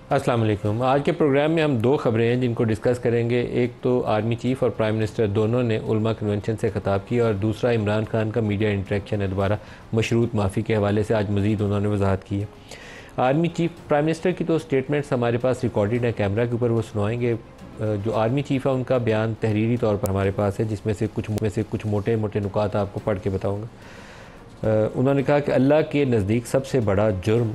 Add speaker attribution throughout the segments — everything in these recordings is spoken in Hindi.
Speaker 1: अस्सलाम वालेकुम। आज के प्रोग्राम में हम दो ख़बरें हैं जिनको डिस्कस करेंगे। एक तो आर्मी चीफ़ और प्राइम मिनिस्टर दोनों ने उलमा कन्वेंशन से ख़िताब किया और दूसरा इमरान खान का मीडिया इंटरेक्शन है दोबारा मशरूत माफ़ी के हवाले से आज मज़ीद उन्होंने वजाहत की है। आर्मी चीफ़ प्राइम मिनिस्टर की तो स्टेटमेंट्स हमारे पास रिकॉर्डेड है, कैमरा के ऊपर वो सुनाएंगे। जो आर्मी चीफ़ है उनका बयान तहरीरी तौर पर हमारे पास है, जिसमें से कुछ मोटे मोटे नुकात आपको पढ़ के बताऊँगा। उन्होंने कहा कि अल्लाह के नज़दीक सबसे बड़ा जुर्म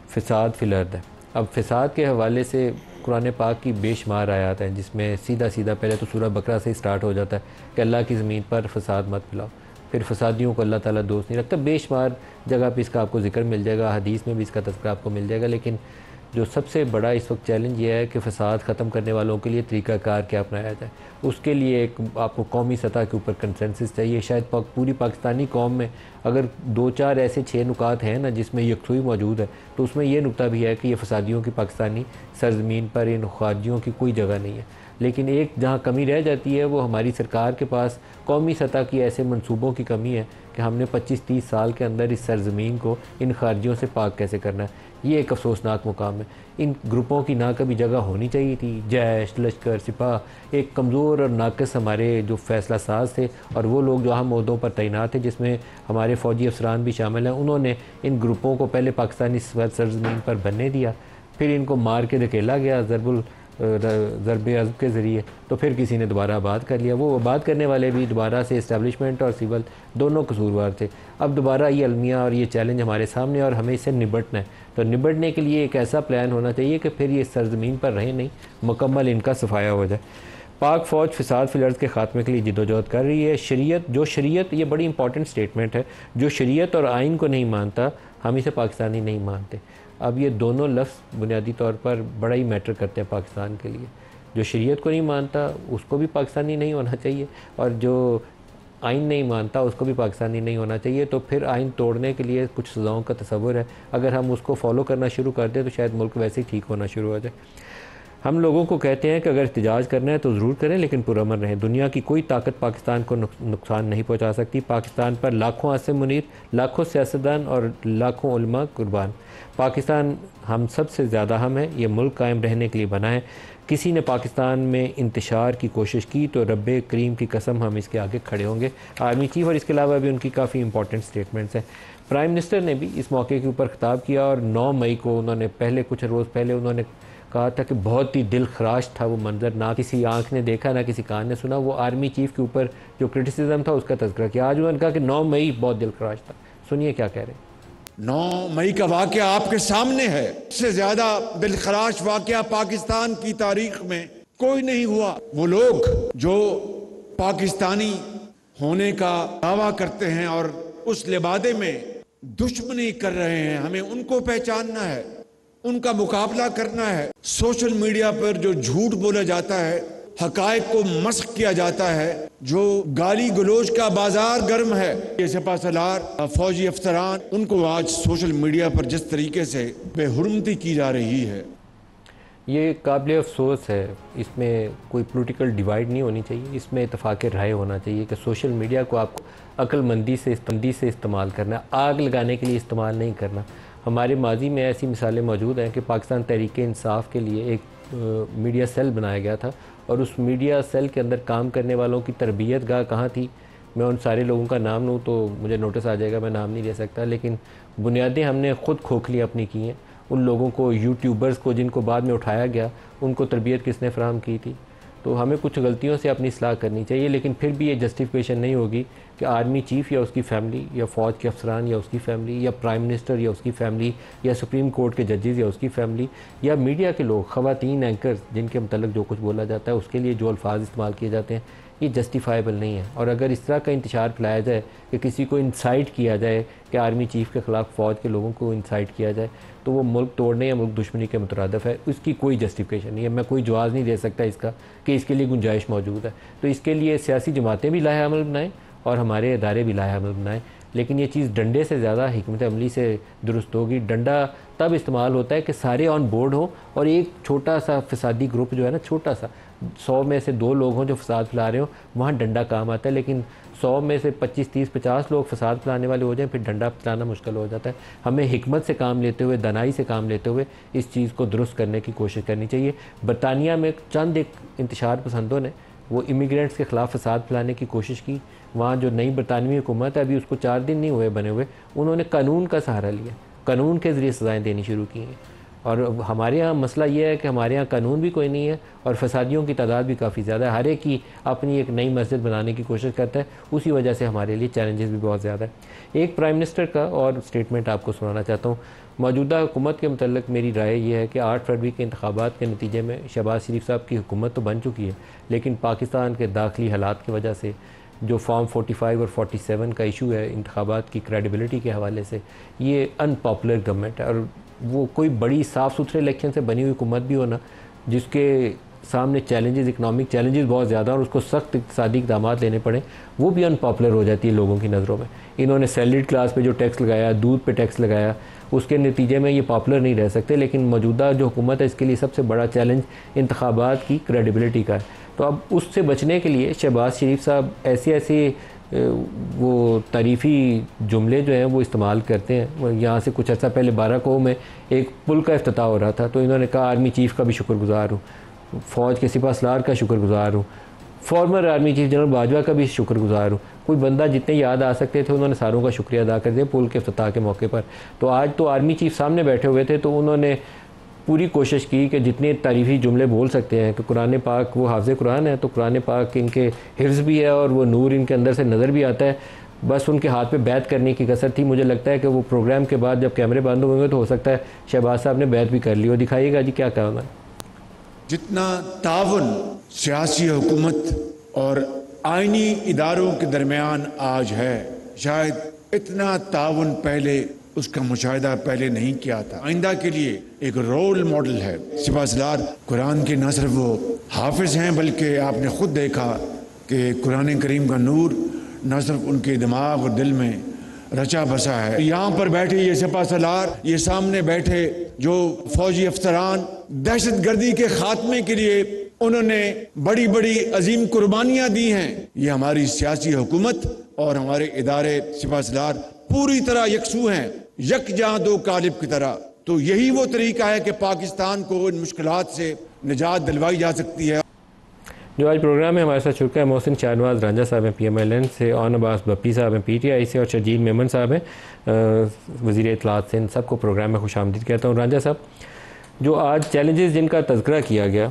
Speaker 1: फ़साद फ़िल अर्द है। अब फ़साद के हवाले से कुरान पाक की बेशुमार आयात हैं, जिसमें सीधा सीधा पहले तो सूरह बकरा से स्टार्ट हो जाता है कि अल्लाह की ज़मीन पर फ़साद मत फैलाओ। फिर फ़सादियों को अल्लाह ताला दोस्त नहीं रखता। बेशुमार जगह पे इसका आपको ज़िक्र मिल जाएगा, हदीस में भी इसका तज़किरा आपको मिल जाएगा। लेकिन जो सबसे बड़ा इस वक्त चैलेंज ये है कि फ़साद ख़त्म करने वालों के लिए तरीक़ाकार क्या अपनाया जाए। उसके लिए एक आपको कौमी सतह के ऊपर कंसेंसस चाहिए। शायद पूरी पाकिस्तानी कौम में अगर 2-4 ऐसे 6 नुकात हैं ना जिसमें यकसुई मौजूद है, तो उसमें ये नुकता भी है कि ये फ़सादियों की पाकिस्तानी सरज़मीन पर इन ख़ारजियों की कोई जगह नहीं है। लेकिन एक जहाँ कमी रह जाती है वो हमारी सरकार के पास कौमी सतह की ऐसे मंसूबों की कमी है कि हमने 25-30 साल के अंदर इस सरज़मीन को इन खारजियों से पाक कैसे करना है। ये एक अफसोसनाक मुकाम है। इन ग्रुपों की ना कभी जगह होनी चाहिए थी। जैश, लश्कर, सिपाह एक कमज़ोर और नाक़िस हमारे जो फ़ैसला साज थे और वो लोग जो अहम ओहदों पर तैनात थे, जिसमें हमारे फ़ौजी अफसरान भी शामिल हैं, उन्होंने इन ग्रुपों को पहले पाकिस्तानी सरज़मीन पर बनने दिया, फिर इनको मार के धकेला गया ज़रब अज़ब के ज़रिए, तो फिर किसी ने दोबारा आबाद कर लिया। वो आबाद करने वाले भी दोबारा से इस्टेब्लिशमेंट और सिविल दोनों कसूरवार थे। अब दोबारा ये अलमिया और ये चैलेंज हमारे सामने और हमें इससे निपटना है। तो निपटने के लिए एक ऐसा प्लान होना चाहिए कि फिर ये सरज़मीन पर रहें नहीं, मुकम्मल इनका सफाया हो जाए। पाक फ़ौज फ़साद फ़िल अर्ज़ के ख़ात्मे के लिए जिद्दोजहद कर रही है। शरीयत ये बड़ी इंपॉर्टेंट स्टेटमेंट है। जो शरीयत और आइन को नहीं मानता, हम इसे पाकिस्तानी नहीं मानते। अब ये दोनों लफ्ज़ बुनियादी तौर पर बड़ा ही मैटर करते हैं पाकिस्तान के लिए। जो शरीयत को नहीं मानता उसको भी पाकिस्तानी नहीं होना चाहिए, और जो आइन नहीं मानता उसको भी पाकिस्तानी नहीं होना चाहिए। तो फिर आइन तोड़ने के लिए कुछ सज़ाओं का तसव्वुर है। अगर हम उसको फॉलो करना शुरू कर दें तो शायद मुल्क वैसे ही ठीक होना शुरू हो जाए। हम लोगों को कहते हैं कि अगर एहतजाज करना है तो ज़रूर करें, लेकिन पुरअमन रहें। दुनिया की कोई ताकत पाकिस्तान को नुकसान नहीं पहुंचा सकती। पाकिस्तान पर लाखों आसिम मुनीर, लाखों सियासतदान और लाखों उलमा कुर्बान। पाकिस्तान हम सबसे ज़्यादा हम है। ये मुल्क कायम रहने के लिए बना है। किसी ने पाकिस्तान में इंतशार की कोशिश की तो रब्बे करीम की कसम हम इसके आगे खड़े होंगे। आर्मी चीफ़ और इसके अलावा भी उनकी काफ़ी इंपॉर्टेंट स्टेटमेंट्स हैं। प्राइम मिनिस्टर ने भी इस मौके के ऊपर खिताब किया और 9 मई को उन्होंने कुछ रोज़ पहले उन्होंने कहा था कि बहुत ही दिल खराश था वो मंज़र, ना किसी आँख ने देखा ना किसी कान ने सुना। वो आर्मी चीफ़ के ऊपर जो क्रिटिसिज्म था उसका तज़किरा किया। आज उन्होंने कहा कि 9 मई बहुत दिल खराश था। सुनिए क्या कह रहे हैं।
Speaker 2: 9 मई का वाक़या आपके सामने है। इससे ज़्यादा दिलखराश वाक़या पाकिस्तान की तारीख में कोई नहीं हुआ। वो लोग जो पाकिस्तानी होने का दावा करते हैं और उस लिबादे में दुश्मनी कर रहे हैं, हमें उनको पहचानना है, उनका मुकाबला करना है। सोशल मीडिया पर जो झूठ बोला जाता है, हकायक को मस्ख किया जाता है, जो गाली गलोच का बाजार गर्म है, ये सिपासलार फौजी अफसरान, उनको आज सोशल मीडिया पर जिस तरीके से बेहुरमती की जा रही है,
Speaker 1: ये काबिल अफसोस है। इसमें कोई पॉलिटिकल डिवाइड नहीं होनी चाहिए, इसमें इत्तेफाक राय होना चाहिए कि सोशल मीडिया को आपको अक्लमंदी से इस्तेमाल करना, आग लगाने के लिए इस्तेमाल नहीं करना। हमारे माजी में ऐसी मिसालें मौजूद हैं कि पाकिस्तान तहरीक इंसाफ के लिए एक मीडिया सेल बनाया गया था और उस मीडिया सेल के अंदर काम करने वालों की तरबियत गाह कहाँ थी। मैं उन सारे लोगों का नाम लूँ तो मुझे नोटिस आ जाएगा, मैं नाम नहीं ले सकता, लेकिन बुनियादें हमने ख़ुद खोखली अपनी की हैं। उन लोगों को, यूट्यूबर्स को जिनको बाद में उठाया गया, उनको तरबियत किसने फ़राहम की थी। तो हमें कुछ गलतियों से अपनी इस्लाह करनी चाहिए, लेकिन फिर भी ये जस्टिफिकेशन नहीं होगी कि आर्मी चीफ़ या उसकी फ़ैमिली या फ़ौज के अफसरान या उसकी फ़ैमिली या प्राइम मिनिस्टर या उसकी फ़ैमिली या सुप्रीम कोर्ट के जजेज़ या उसकी फ़ैमिली या मीडिया के लोग, ख़वातीन एंकर्स जिनके मतलब जो कुछ बोला जाता है उसके लिए जो अल्फाज इस्तेमाल किए जाते हैं, ये जस्टिफाइबल नहीं है। और अगर इस तरह का इंतशार फैलाया जाए कि किसी को इंसाइट किया जाए कि आर्मी चीफ़ के ख़िलाफ़ फ़ौज के लोगों को इंसाइट किया जाए, तो वो मुल्क तोड़ने या मुल्क दुश्मनी के मुतरादिफ है। उसकी कोई जस्टिफिकेशन नहीं है। मैं कोई जवाब नहीं दे सकता इसका कि इसके लिए गुंजाइश मौजूद है। तो इसके लिए सियासी जमातें भी लाहे अमल बनाएँ और हमारे इदारे भी लाहे अमल बनाएँ। लेकिन ये चीज़ डंडे से ज़्यादा हिकमत अमली से दुरुस्त होगी। डंडा तब इस्तेमाल होता है कि सारे ऑन बोर्ड हो और एक छोटा सा फसादी ग्रुप जो है ना, छोटा सा 100 में से 2 लोग हों जो फसाद फैला रहे हो, वहाँ डंडा काम आता है। लेकिन 100 में से 25, 30, 50 लोग फसाद फैलाने वाले हो जाएं, फिर डंडा फैलाना मुश्किल हो जाता है। हमें हिकमत से काम लेते हुए, दनाई से काम लेते हुए इस चीज़ को दुरुस्त करने की कोशिश करनी चाहिए। बरतानिया में चंद एक इंतशार पसंदों ने वो इमिग्रेंट्स के ख़िलाफ़ फसाद फैलाने की कोशिश की। वहाँ जो नई बरतानवी हुकूमत है, अभी उसको 4 दिन नहीं हुए बने हुए, उन्होंने कानून का सहारा लिया, कानून के ज़रिए सज़ाएँ देनी शुरू की हैं। और हमारे यहाँ मसला ये है कि हमारे यहाँ कानून भी कोई नहीं है और फसादियों की तादाद भी काफ़ी ज़्यादा है। हर एक ही अपनी एक नई मस्जिद बनाने की कोशिश करता है, उसी वजह से हमारे लिए चैलेंजेस भी बहुत ज़्यादा है। एक प्राइम मिनिस्टर का और स्टेटमेंट आपको सुनाना चाहता हूँ। मौजूदा हुकूमत के मतलब मेरी राय ये है कि 8 फरवरी के इंतखाबात के नतीजे में शहबाज शरीफ साहब की हुकूमत तो बन चुकी है, लेकिन पाकिस्तान के दाखिली हालात की वजह से जो फॉर्म 45 और 47 का इशू है इंतखाबात की क्रेडिबिलिटी के हवाले से, ये अनपॉपुलर गवर्नमेंट है। और वो कोई बड़ी साफ़ सुथरे इलेक्शन से बनी हुई हुकूमत भी होना, जिसके सामने चैलेंजेस, इकनॉमिक चैलेंजेस बहुत ज़्यादा और उसको सख्त इक़्तिसादी इक़दामात लेने पड़े, वो भी अनपॉपुलर हो जाती है लोगों की नज़रों में। इन्होंने सैलरीड क्लास पे जो टैक्स लगाया, दूध पे टैक्स लगाया, उसके नतीजे में ये पॉपुलर नहीं रह सकते। लेकिन मौजूदा जो हुकूमत है, इसके लिए सबसे बड़ा चैलेंज इंतखाबात की क्रेडिबिलिटी का है। तो अब उससे बचने के लिए शहबाज शरीफ साहब ऐसे वो तारीफ़ी जुमले जो हैं वो इस्तेमाल करते हैं। यहाँ से कुछ अर्सा पहले बाराकोह में एक पुल का इफ्तिताह हो रहा था, तो इन्होंने कहा आर्मी चीफ़ का भी शुक्रगुज़ार हूँ, फ़ौज के सिपाहसलार का शुक्रगुज़ार हूँ, farmer army chief general Bajwa का भी शुक्रगुज़ार हूँ। कोई बंदा जितने याद आ सकते थे उन्होंने सारों का शुक्रिया अदा कर दिया पुल के इफ्तिताह के मौके पर। तो आज तो आर्मी चीफ सामने बैठे हुए थे, तो उन्होंने पूरी कोशिश की कि जितने तारीफ़ी जुमले बोल सकते हैं कि कुरान पाक वो हाफ़िज़ कुरान है, तो कुरान पाक इनके हिफ्ज़ भी है और वो नूर इनके अंदर से नज़र भी आता है। बस उनके हाथ पे बैत करने की कसर थी। मुझे लगता है कि वो प्रोग्राम के बाद जब कैमरे बंद होंगे तो हो सकता है शहबाज साहब ने बैत भी कर ली हो। दिखाइएगा जी क्या कहा उन्होंने।
Speaker 2: जितना तावन सियासी हुकूमत और आइनी इदारों के दरमियान आज है, शायद इतना तावन पहले उसका मुशाहिदा पहले नहीं किया था। आइंदा के लिए एक रोल मॉडल है सिपाहसलार। कुरान के न सिर्फ वो हाफिज हैं, बल्कि आपने खुद देखा कि कुरान करीम का नूर न सिर्फ उनके दिमाग और दिल में रचा बसा है। यहाँ पर बैठे ये सिपाहसलार, ये सामने बैठे जो फौजी अफसरान, दहशत गर्दी के खात्मे के लिए उन्होंने बड़ी बड़ी अजीम कुर्बानियां दी हैं। ये हमारी सियासी हुकूमत और हमारे इदारे सिपाहसलार पूरी तरह यकसू हैं, यकजहां दो कालिब की तरह। तो यही वो तरीका है कि पाकिस्तान को इन मुश्किलात से निजात दिलवाई जा सकती है।
Speaker 1: जो आज प्रोग्राम में हमारे साथ शुक्र है मोहसिन शाहनवाज रांझा साहब हैं PMLN से, ऑन अब्बास बप्पी साहब हैं PTI से, और शर्जील मेमन साहब हैं वज़ीर इत्तलात से। इन सबको प्रोग्राम में खुशामदीद कहता हूँ। रांझा साहब, जो आज चैलेंजेस जिनका तज़किरा किया गया,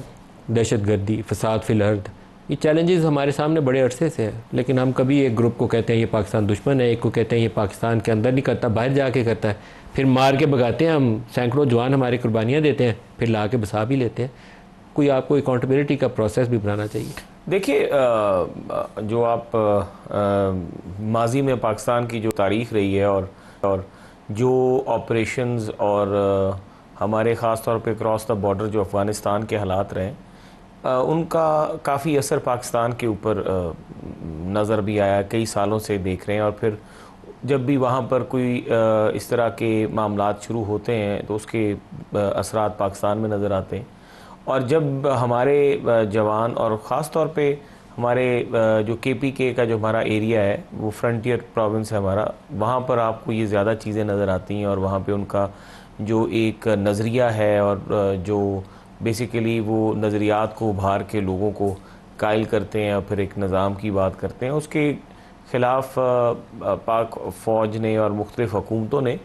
Speaker 1: दहशत गर्दी, फसाद फिल अर्द, ये चैलेंजेस हमारे सामने बड़े अरसे से हैं, लेकिन हम कभी एक ग्रुप को कहते हैं ये पाकिस्तान दुश्मन है, एक को कहते हैं ये पाकिस्तान के अंदर नहीं करता, बाहर जाके करता है, फिर मार के भगाते हैं हम, सैकड़ों जवान हमारे कुर्बानियाँ देते हैं, फिर ला के बसा भी लेते हैं। कोई आपको अकाउंटेबिलिटी का प्रोसेस भी बनाना चाहिए।
Speaker 3: देखिए, जो आप माजी में पाकिस्तान की जो तारीख़ रही है और जो ऑपरेशंस और हमारे ख़ास तौर पे क्रॉस द बॉर्डर जो अफ़गानिस्तान के हालात रहे, उनका काफ़ी असर पाकिस्तान के ऊपर नज़र भी आया, कई सालों से देख रहे हैं। और फिर जब भी वहाँ पर कोई इस तरह के मामलात शुरू होते हैं तो उसके असरात पाकिस्तान में नज़र आते हैं। और जब हमारे जवान और ख़ास तौर पे हमारे जो KPK का जो हमारा एरिया है, वो फ्रंटियर प्रोविंस है हमारा, वहाँ पर आपको ये ज़्यादा चीज़ें नज़र आती हैं। और वहाँ पे उनका जो एक नज़रिया है और जो बेसिकली वो नज़रियात को उभार के लोगों को कायल करते हैं और फिर एक निज़ाम की बात करते हैं, उसके ख़िलाफ़ पाक फ़ौज ने और मुख्तलिफ़ हुकूमतों ने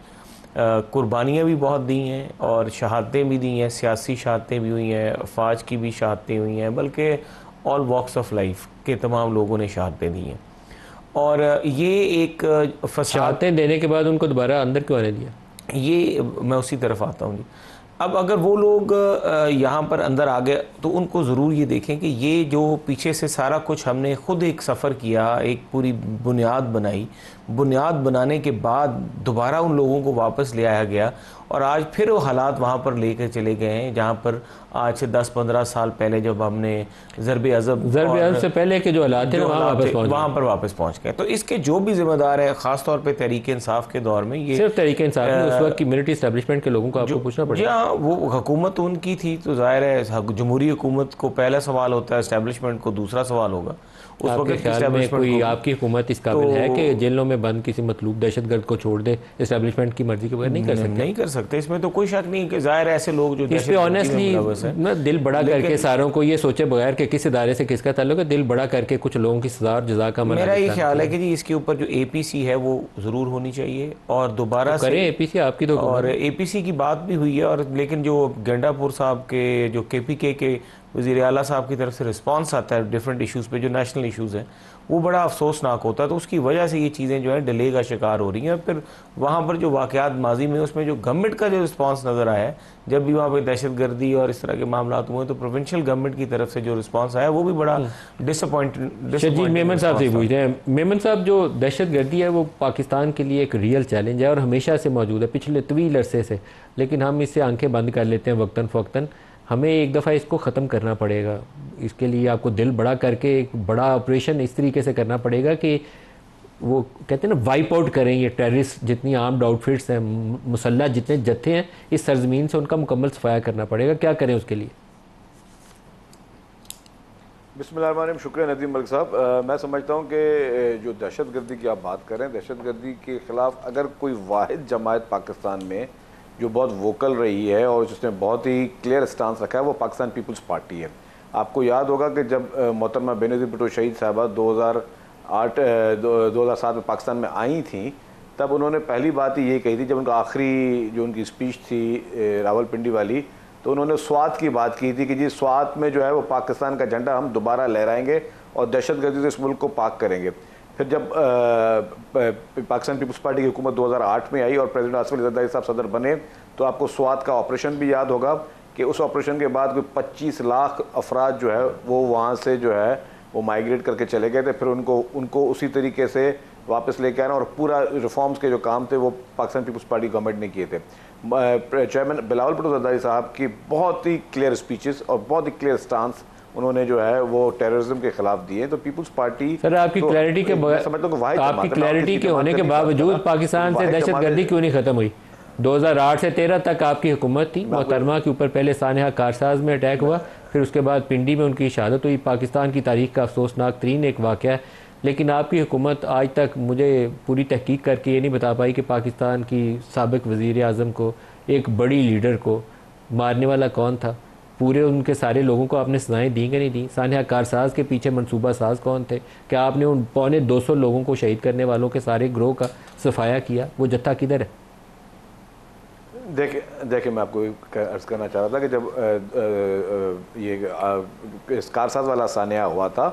Speaker 3: कुर्बानियाँ भी बहुत दी हैं और शहादतें भी दी हैं, सियासी शहादतें भी हुई हैं, फ़ौज की भी शहादतें हुई हैं, बल्कि ऑल वॉक्स ऑफ लाइफ के तमाम लोगों ने शहादतें दी हैं। और ये एक
Speaker 1: शहादतें देने के बाद उनको दोबारा अंदर क्यों आने दिया,
Speaker 3: ये मैं उसी तरफ आता हूँ जी। अब अगर वो लोग यहाँ पर अंदर आ गए तो उनको ज़रूर ये देखें कि ये जो पीछे से सारा कुछ हमने ख़ुद एक सफ़र किया, एक पूरी बुनियाद बनाई, बुनियाद बनाने के बाद दोबारा उन लोगों को वापस ले आया गया और आज फिर वो हालात वहाँ पर लेकर चले गए हैं जहाँ पर आज से 10-15 साल पहले जब हमने ज़रब अज़ब
Speaker 1: से पहले के जो हालात थे
Speaker 3: वहाँ पर वापस पहुँच गए। तो इसके जो भी जिम्मेदार है, ख़ास तौर पर तहरीक इंसाफ के दौर में, ये
Speaker 1: सिर्फ तहरीक इंसाफ में, उस वक्त की मिलिट्री इस्टेब्लिशमेंट के लोगों को आपको पूछना पड़ेगा।
Speaker 3: हाँ, वो हुकूमत उनकी थी, तो ज़ाहिर है जमहूरी हुकूमत को पहला सवाल होता है, इस्टेब्लिशमेंट को दूसरा सवाल होगा। उस वक्त की
Speaker 1: ख्याल में कोई आपकी हुकूमत इस काबिल है कि जेलों में बंद किसी मतलूब दहशतगर्द को छोड़ दे, एस्टेब्लिशमेंट की मर्जी के बगैर नहीं कर सकते?
Speaker 3: नहीं कर सकते, इसमें तो कोई शक नहीं कि जाहिर ऐसे लोग जो
Speaker 1: इस पे ऑनेस्टली दिल बड़ा करके सारों को ये सोचे बगैर कि किस इदारे से किसका ताल्लुक है, दिल बड़ा करके कुछ लोगों की सजा और जजा का
Speaker 3: मेरा ये ख्याल है कि जी इसके ऊपर जो APC है वो ज़रूर होनी चाहिए और दोबारा
Speaker 1: तो करें APC आपकी तो,
Speaker 3: और APC की बात भी हुई है। और लेकिन जो गंडापुर साहब के जो KPK के वज़ीर आला साहब की तरफ से रिस्पांस आता है डिफरेंट इश्यूज़ पे जो नेशनल इश्यूज़ हैं वो बड़ा अफसोसनाक होता है। तो उसकी वजह से ये चीज़ें जो है डिले का शिकार हो रही हैं। फिर वहाँ पर जो वाक़यात माजी में उसमें जो गवर्नमेंट का जो रिस्पांस नज़र आया है, जब भी वहाँ पर दहशतगर्दी और इस तरह के मामला हुए तो प्रोविंशियल गवर्नमेंट की तरफ से जो रिस्पांस आया वो भी बड़ा डिसअपॉइंटिंग।
Speaker 1: मेमन साहब से पूछ रहे हैं, मेमन साहब जो दहशतगर्दी है वो पाकिस्तान के लिए एक रियल चैलेंज है और हमेशा से मौजूद है पिछले तवील अरसे से, लेकिन हम इससे आंखें बंद कर लेते हैं वक्तन फ़वक्तन। हमें एक दफ़ा इसको ख़त्म करना पड़ेगा। इसके लिए आपको दिल बड़ा करके एक बड़ा ऑपरेशन इस तरीके से करना पड़ेगा कि वो कहते हैं ना वाइप आउट करें ये टेररिस्ट जितनी आर्म्ड आउटफिट्स हैं, मुसल्लह जितने जत्थे हैं इस सरजमीन से, उनका मुकम्मल सफाया करना पड़ेगा। क्या करें उसके लिए?
Speaker 4: बिस्मिल्लाहिर्रहमानिर्रहीम। शुक्रिया नदीम मलिक साहब। मैं समझता हूँ कि जो दहशतगर्दी की आप बात करें, दहशतगर्दी के ख़िलाफ़ अगर कोई वाहिद जमात पाकिस्तान में जो बहुत वोकल रही है और जिसने बहुत ही क्लियर स्टांस रखा है वो पाकिस्तान पीपल्स पार्टी है। आपको याद होगा कि जब मोहतरमा बेनज़ीर भुट्टो शहीद साहबा 2007 में पाकिस्तान में आई थी, तब उन्होंने पहली बात ही ये कही थी, जब उनका आखिरी जो उनकी स्पीच थी रावलपिंडी वाली, तो उन्होंने स्वात की बात की थी कि जी स्वात में जो है वो पाकिस्तान का झंडा हम दोबारा लहराएंगे और दहशतगर्दी से इस मुल्क को पाक करेंगे। फिर जब पाकिस्तान पीपल्स पार्टी की हुकूमत 2008 में आई और प्रेसिडेंट आसिफ अली ज़रदारी साहब सदर बने, तो आपको स्वात का ऑपरेशन भी याद होगा कि उस ऑपरेशन के बाद कोई 25 लाख अफराद जो है वो वहाँ से जो है वो माइग्रेट करके चले गए थे। फिर उनको उसी तरीके से वापस लेके आना और पूरा रिफॉर्म्स के जो काम थे वो पाकिस्तान पीपल्स पार्टी गवर्नमेंट ने किए थे। चेयरमैन बिलावल भुट्टो ज़रदारी साहब की बहुत ही क्लियर स्पीचेस और बहुत ही क्लियर स्टांस उन्होंने जो है वो टेररिज्म के खिलाफ दिए। तो पीपल्स पार्टी
Speaker 1: सर आपकी
Speaker 4: तो
Speaker 1: क्लैरिटी के आपकी क्लैरिटी के होने के बावजूद पाकिस्तान से दहशतगर्दी क्यों नहीं खत्म हुई? 2008 से 13 तक आपकी हुकूमत थी, मोहतरमा के ऊपर पहले सानिया कारसाज में अटैक हुआ, फिर उसके बाद पिंडी में उनकी शहादत हुई। पाकिस्तान की तारीख का अफसोसनाक तरीन एक वाक़या है, लेकिन आपकी हुकूमत आज तक मुझे पूरी तहकीक करके ये नहीं बता पाई कि पाकिस्तान की साबिक वज़ीर आज़म को, एक बड़ी लीडर को मारने वाला कौन था। पूरे उनके सारे लोगों को आपने सजाएं दी कि नहीं दी? सानिया कारसाज के पीछे मनसूबा साज कौन थे? क्या आपने उन 250 लोगों को शहीद करने वालों के सारे ग्रोह का सफाया किया? वो जत्था किधर है?
Speaker 4: देखिए मैं आपको अर्ज़ करना चाह रहा था कि जब ये कारसाज वाला सानिया हुआ था,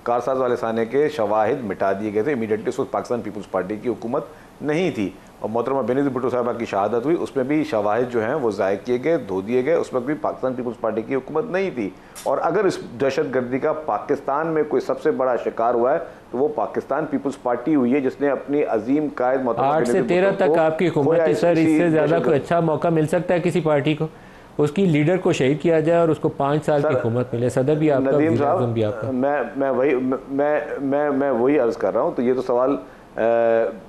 Speaker 4: कारसाज वाले सानिया के शवाहिद मिटा दिए गए थे इमीडिएटली। उस वक्त पाकिस्तान पीपल्स पार्टी की हुकूमत नहीं थी और मोहतरमा बेनज़ीर भुट्टो साहबा की शहादत हुई, उसमें भी शवाहिद जो हैं वो ज़ाय किए गए, धो दिए गए। उस वक्त भी पाकिस्तान पीपल्स पार्टी की हुकूमत नहीं थी। और अगर इस दहशतगर्दी का पाकिस्तान में कोई सबसे बड़ा शिकार हुआ है तो वो पाकिस्तान पीपल्स पार्टी हुई है, जिसने अपनी अजीम कायद
Speaker 1: 8 से 13 तक आपकी हुकूमत थी सर। इससे ज़्यादा कोई अच्छा मौका मिल सकता है किसी पार्टी को? उसकी लीडर को शहीद किया जाए और उसको 5 साल की हुकूमत मिले। सदर भी आपका,
Speaker 4: नदीम साहब भी आपका। मैं वही अर्ज़ कर रहा हूँ। तो ये तो सवाल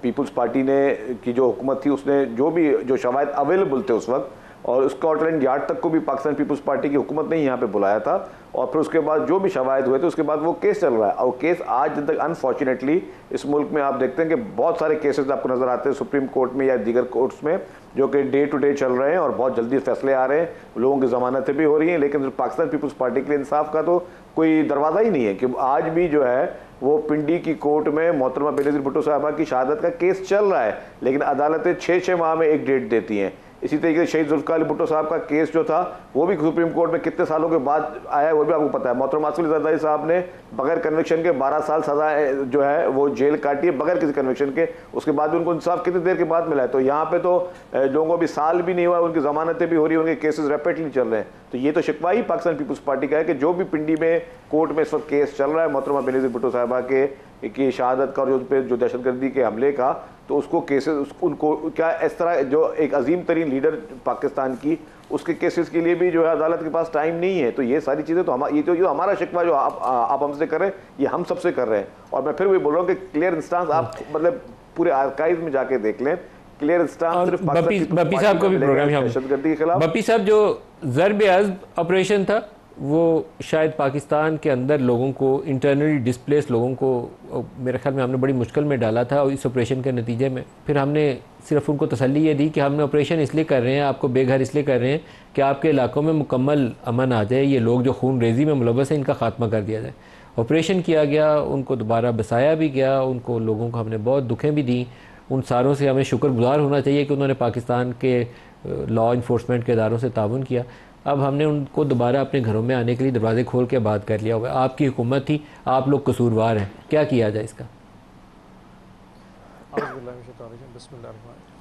Speaker 4: पीपल्स पार्टी ने की जो हुकूमत थी उसने जो शवाहिद अवेलेबल थे उस वक्त, और स्कॉटलैंड यार्ड तक को भी पाकिस्तान पीपल्स पार्टी की हुकूमत ने यहाँ पे बुलाया था। और फिर उसके बाद जो भी शवाहिद हुए थे उसके बाद वो केस चल रहा है। और केस आज दिन तक अनफॉर्चुनेटली इस मुल्क में आप देखते हैं कि बहुत सारे केसेस आपको नज़र आते हैं सुप्रीम कोर्ट में या दीगर कोर्ट्स में, जो कि डे टू डे चल रहे हैं और बहुत जल्दी फैसले आ रहे हैं, लोगों की जमानतें भी हो रही हैं। लेकिन पाकिस्तान पीपल्स पार्टी के लिए इंसाफ का तो कोई दरवाज़ा ही नहीं है कि आज भी जो है वो पिंडी की कोर्ट में मोहतरमा बेनज़ीर भुट्टो साहबा की शहादत का केस चल रहा है, लेकिन अदालतें 6-6 माह में एक डेट देती हैं। इसी तरीके से शहीद जुल्फ़िकार अली भुट्टो साहब का केस जो था वो भी सुप्रीम कोर्ट में कितने सालों के बाद आया वो भी आपको पता है। मोहतरमा आसिफ अली ज़रदारी साहब ने बगैर कन्विक्शन के 12 साल सजा जो है वो जेल काटी है बगैर किसी कन्विक्शन के। उसके बाद भी उनको इंसाफ कितनी देर के बाद मिला है। तो यहाँ पे तो लोगों को भी साल भी नहीं हुआ, उनकी जमानतें भी हो रही है, उनके केसेस रैपिडली चल रहे हैं। तो ये तो शिकवा ही पाकिस्तान पीपल्स पार्टी का है कि जो भी पिंडी में कोर्ट में इस वक्त केस चल रहा है मोहतरमा बेनज़ीर भुट्टो साहबा की शहादत का और जो दहशतगर्दी के हमले का, तो उसको केसेस उनको क्या इस तरह जो एक अजीम तरीन लीडर पाकिस्तान की उसके केसेस के लिए भी जो है अदालत के पास टाइम नहीं है। तो ये सारी चीज़ें तो ये जो हमारा शिकवा जो आप हमसे कर रहे हैं ये हम सबसे कर रहे हैं। और मैं फिर वही बोल रहा हूँ कि क्लियर इंस्टांस आप मतलब पूरे आर्काइव में जाके देख लें, क्लियर इंस्टांस।
Speaker 1: बप्पी साहब को भी प्रोग्राम दहशतगर्दी के खिलाफ, बप्पी साहब जो ज़र्ब-ए-अज़्ब ऑपरेशन था वो शायद पाकिस्तान के अंदर लोगों को, इंटरनली डिस्प्लेस लोगों को मेरे ख्याल में हमने बड़ी मुश्किल में डाला था, और इस ऑपरेशन के नतीजे में फिर हमने सिर्फ उनको तसल्ली ये दी कि हमने ऑपरेशन इसलिए कर रहे हैं, आपको बेघर इसलिए कर रहे हैं कि आपके इलाकों में मुकम्मल अमन आ जाए, ये लोग जो खून रेजी में मुलव्वस हैं इनका खात्मा कर दिया जाए। ऑपरेशन किया गया, उनको दोबारा बसाया भी गया, उनको लोगों को हमने बहुत दुखें भी दी। उन सारों से हमें शुक्रगुजार होना चाहिए कि उन्होंने पाकिस्तान के लॉ इन्फोर्समेंट के इदारों से ताउन किया। अब हमने उनको दोबारा अपने घरों में आने के लिए दरवाजे खोल के बात कर लिया हुआ है। आपकी हुकूमत थी, आप लोग कसूरवार हैं, क्या किया जाए इसका?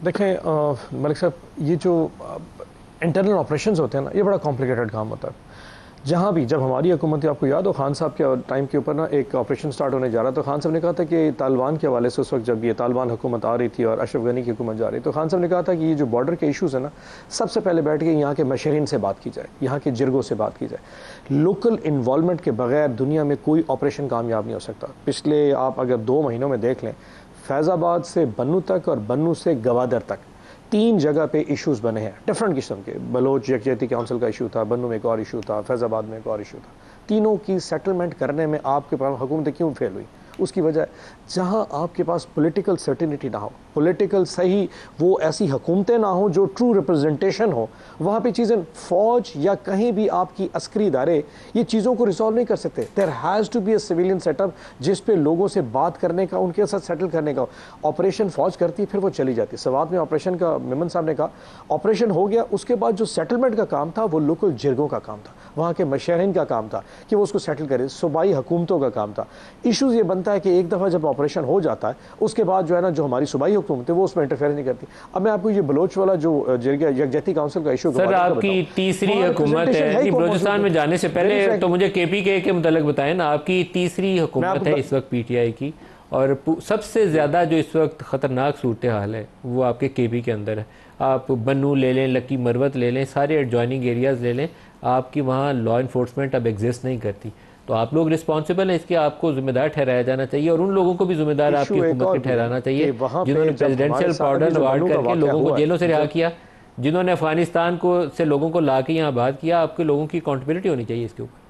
Speaker 5: देखें मलिक साहब, ये जो इंटरनल ऑपरेशंस होते हैं ना, ये बड़ा कॉम्प्लिकेटेड काम होता है। जहाँ भी जब हमारी हुकूमत थी, आपको याद हो खान साहब के टाइम के ऊपर ना एक ऑपरेशन स्टार्ट होने जा रहा, तो खान साहब ने कहा था कि तालिबान के हवाले से उस वक्त जब ये तालिबान हुकूमत आ रही थी और अशरफ गनी की हुकूमत जा रही, तो खान साहब ने कहा था कि ये जो बॉर्डर के इशूज़ है ना, सबसे पहले बैठ के यहाँ के मशहरीन से बात की जाए, यहाँ के जिरगों से बात की जाए। लोकल इन्वॉल्वमेंट के बगैर दुनिया में कोई ऑपरेशन कामयाब नहीं हो सकता। पिछले आप अगर 2 महीनों में देख लें, फैज़ाबाद से बन्नू तक और बन्नू से गवादर तक 3 जगह पे इश्यूज़ बने हैं डिफरेंट किस्म के। बलोच यकजहती काउंसिल का इशू था, बन्नू में एक और इशू था, फैज़ाबाद में एक और इशू था। तीनों की सेटलमेंट करने में आपके पास हुकूमतें क्यों फेल हुई? उसकी वजह जहां आपके पास पॉलिटिकल सर्टिनिटी ना हो, पॉलिटिकल सही वो ऐसी हुकूमतें ना हो जो ट्रू रिप्रेजेंटेशन हो, वहाँ पे चीज़ें फ़ौज या कहीं भी आपकी अस्करी इदारे ये चीज़ों को रिजॉल्व नहीं कर सकते। There has to be a civilian setup जिस पे लोगों से बात करने का, उनके साथ सेटल करने का। ऑपरेशन फ़ौज करती है, फिर वो चली जाती है। सवात में ऑपरेशन का मेमन साहब ने कहा ऑपरेशन हो गया, उसके बाद जो सेटलमेंट का काम था वो लोकल जिरगों का काम था, वहाँ के मशहरीन का काम था कि वो उसको सेटल करे, सूबाई हुकूमतों का काम था। इशूज़ ये बनता है कि एक दफ़ा जब ऑपरेशन हो जाता है उसके बाद जो है ना, जो हमारी सूबाई हुकूमत है वो उसमें इंटरफेयर नहीं करती। अब मैं आपको ये बलोच वाला जो यकजहती काउंसिल का इशू,
Speaker 1: सर आपकी तीसरी हुकूमत है बलोचिस्तान में जाने से पहले, तो मुझे KPK के मुतालिक बताएं ना, आपकी तीसरी हुकूमत है इस वक्त PTI की, और सबसे ज़्यादा जो इस वक्त ख़तरनाक सूरत हाल है वो आपके KP के अंदर है। आप बन्नू ले लें, लक्की मरवत ले लें, सारे एडजॉइनिंग एरियाज़ ले लें, आपकी वहाँ लॉ इन्फोर्समेंट अब एग्जिस्ट नहीं करती। तो आप लोग रिस्पॉन्सिबल हैं, इसके आपको जिम्मेदार ठहराया जाना चाहिए, और उन लोगों को भी जिम्मेदार आपकी हुकूमत के ठहराना चाहिए जिन्होंने प्रेसिडेंशियल पार्डन अवार्ड करके लोगों को जेलों से रिहा किया, जिन्होंने अफगानिस्तान को से लोगों को ला के यहाँ बात किया। आपके लोगों की अकाउंटेबिलिटी होनी चाहिए इसके ऊपर।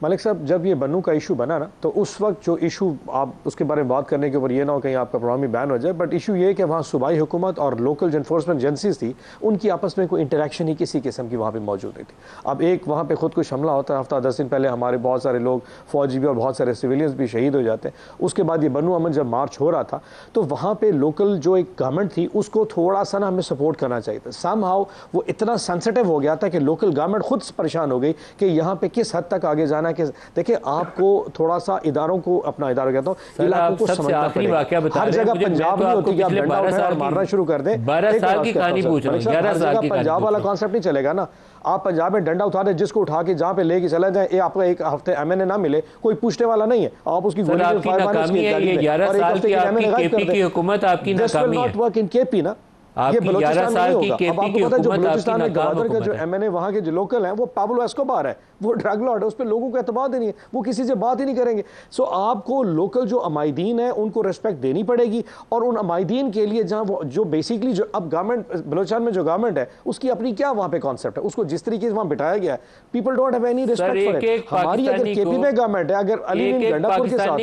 Speaker 5: मलिक साहब, जब ये बन्नू का इशू बना ना, तो उस वक्त जो इशू, आप उसके बारे में बात करने के ऊपर ये ना हो कहीं आपका प्रोग्राम ही बैन हो जाए, बट इशू ये कि वहाँ सूबाई हुकूमत और लोकल इन्फोर्समेंट एजेंसीज थी, उनकी आपस में कोई इंटरेक्शन ही किसी किस्म की वहाँ पे मौजूद नहीं थी। अब एक वहाँ पे खुद कुछ हमला होता है, हफ्ता 10 दिन पहले हमारे बहुत सारे लोग फौजी भी और बहुत सारे सिविलियंस भी शहीद हो जाते हैं। उसके बाद ये बन्नू अमन जब मार्च हो रहा था, तो वहाँ पर लोकल जो एक गवर्नमेंट थी उसको थोड़ा सा ना हमें सपोर्ट करना चाहिए था। समहाउ वो इतना सेंसिटिव हो गया था कि लोकल गवर्नमेंट खुद परेशान हो गई कि यहाँ पे किस हद तक आगे जाना है। देखिए, आपको थोड़ा सा इदारों को, अपना इदारा कहता हूँ, इलाकों को समझना पड़ेगा। हर जगह पंजाब नहीं होती कि आप डंडा उठाएं और मारना शुरू कर दें।
Speaker 1: 12 साल की कहानी पूछ रहा हूं, 11 साल की
Speaker 5: पंजाब वाला कॉन्सेप्ट नहीं चलेगा ना। आप पंजाब में डंडा उठा दे, जिसको उठा के जहाँ पे लेके चले जाए, आपको एक हफ्ते MNA ना मिले, कोई पूछने वाला नहीं है। आप उसकी
Speaker 1: गोली में फायर मारें, ये 11 साल की आपकी KP की हुकूमत आपकी नाकामी है।
Speaker 5: नॉट वर्क इन KP ना, ये बलोचिस्तान में नहीं होगा। अब आपको पता है जो बलोचिस्तान में गवादर का जो MNA वहाँ के जो लोकल हैं वो पाब्लो एस्कोबार है, वो ड्रग लॉर्ड है, उस पर लोगों को एतबार नहीं है, वो किसी से बात ही नहीं करेंगे। सो आपको लोकल जो अमायदीन है उनको रिस्पेक्ट देनी पड़ेगी, और उन अमायदीन के लिए जहाँ वो जो बेसिकली जो अब गवर्नमेंट बलोचिस्तान में जो गवर्नमेंट है उसकी अपनी क्या वहाँ पे कॉन्सेप्ट है, उसको जिस तरीके से वहाँ बिठाया गया है, people don't have any respect for it. हमारी अगर KP में गवर्नमेंट है, अगर अली मीन गंडापुर के साथ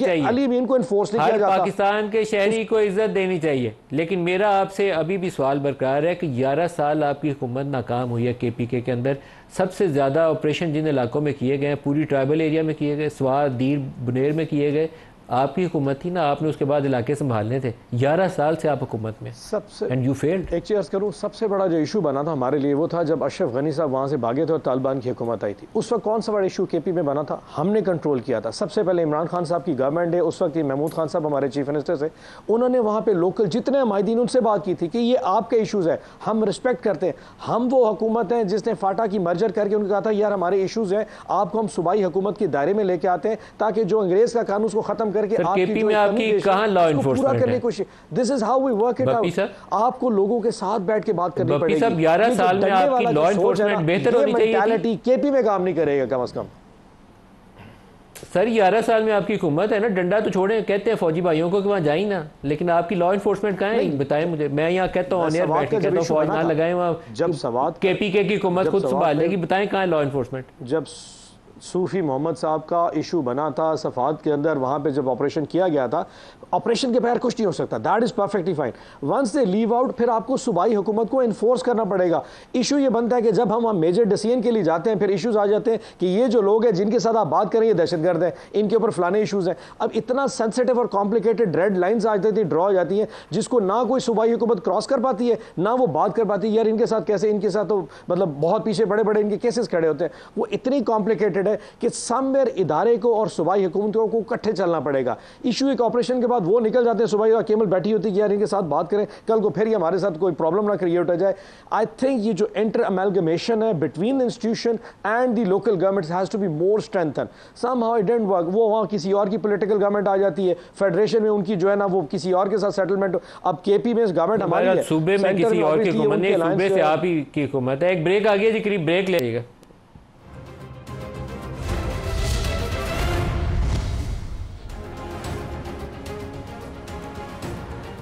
Speaker 5: है, अली मीन को इन्फोर्स नहीं किया जाता,
Speaker 1: पाकिस्तान के शहरी को इज्जत देनी चाहिए। लेकिन मेरा आपसे अभी भी सवाल बरकरार है कि 11 साल आपकी हुकूमत नाकाम हुई है KPK के अंदर। सबसे ज़्यादा ऑपरेशन जिन इलाकों में किए गए, पूरी ट्राइबल एरिया में किए गए, स्वार, दीर, बुनेर में किए गए, आपकी हुकूमत थी ना, आपने उसके बाद इलाके संभालने थे। 11 साल से आप हुकूमत में,
Speaker 5: सबसे
Speaker 1: एंड यू फेल्ड।
Speaker 5: एक चीज़ करूँ, सबसे बड़ा जो इशू बना था हमारे लिए वो था जब अशरफ गनी साहब वहाँ से भागे थे और तालिबान की हुकूमत आई थी। उस वक्त कौन सा बड़ा इशू KP में बना था, हमने कंट्रोल किया था। सबसे पहले इमरान खान साहब की गवर्नमेंट है, उस वक्त महमूद खान साहब हमारे चीफ मिनिस्टर थे, उन्होंने वहाँ पर लोकल जितने माहिदीन उनसे बात की थी कि ये आपके इशूज़ है, हम रिस्पेक्ट करते हैं। हम वो हुकूमत हैं जिसने फाटा की मर्जर करके उन्होंने कहा था यार हमारे इशूज़ हैं, आपको हम सूबाई हुकूमत के दायरे में लेके आते हैं ताकि जो अंग्रेज़ का कानून उसको ख़त्म करके
Speaker 1: आपकी कहां लॉ इन्फोर्समेंट है?
Speaker 5: This is how we work it out. आपको लोगों के साथ बैठ के बात करनी पड़ेगी।
Speaker 1: सब 11 साल में आपकी लॉ इन्फोर्समेंट बेहतर होनी चाहिए।
Speaker 5: KP में काम नहीं करेगा कम से कम।
Speaker 1: सर 11 साल में आपकी हुकूमत है ना, डंडा तो छोड़े, कहते हैं फौजी भाइयों को कि वहाँ जाए ना, लेकिन आपकी लॉ इन्फोर्समेंट कहाँ है बताएं मुझे। मैं यहाँ कहता हूँ ऑन एयर बैठ के कहता हूँ फौज ना लगाएं, वहाँ
Speaker 5: जब सवात
Speaker 1: KPK की हुकूमत खुद संभाल लेगी, बताएं कहाँ है लॉ इन्फोर्समेंट।
Speaker 5: जब सूफी मोहम्मद साहब का इशू बना था सफात के अंदर, वहाँ पे जब ऑपरेशन किया गया था, ऑपरेशन के बगैर कुछ नहीं हो सकता, that is perfectly fine. Once they leave out, फिर आपको सूबाई हुकूमत को इन्फोर्स करना पड़ेगा। इशू ये बनता है कि जब हम मेजर डिसीजन के लिए जाते हैं, फिर इशूज़ आ जाते हैं कि ये जो लोग हैं जिनके साथ आप बात करें ये दहशतगर्द हैं, इनके ऊपर फलाने इशूज़ हैं। अब इतना सेंसिटिव और कॉम्प्लिकेटेड रेड लाइन्स आ जाती, ड्रॉ हो जाती हैं, जिसको ना कोई सूबाई हुकूमत क्रॉस कर पाती है, ना वो बात कर पाती है यार इनके साथ कैसे, इनके साथ तो मतलब बहुत पीछे बड़े बड़े इनके केसेस खड़े होते हैं। वो इतनी कॉम्प्लिकेटेड है कि समवेयर इदारे को और सूबाई हुकूमतों को इकट्ठे चलना पड़ेगा। इशू एक ऑपरेशन के बाद वो निकल जाते हैं, सुबह केवल बैठी होती है यार इनके साथ बात करें, कल को फिर ये हमारे साथ कोई प्रॉब्लम ना क्रिएट हो जाए। आई थिंक ये जो इंटर अमेलगमेशन है between the institution and the local government has to be more strengthen. Somehow it didn't work. वो वहाँ किसी और की पॉलिटिकल गवर्नमेंट आ जाती है, फेडरेशन में उनकी जो है ना वो किसी और के साथ सेटलमेंट। अब KP में गवर्नमेंट हमारी है,
Speaker 1: सूबे में किसी और की हुकूमत नहीं, सूबे से आप ही की हुकूमत है। एक ब्रेक आ गया जी, करीब ब्रेक लेगा।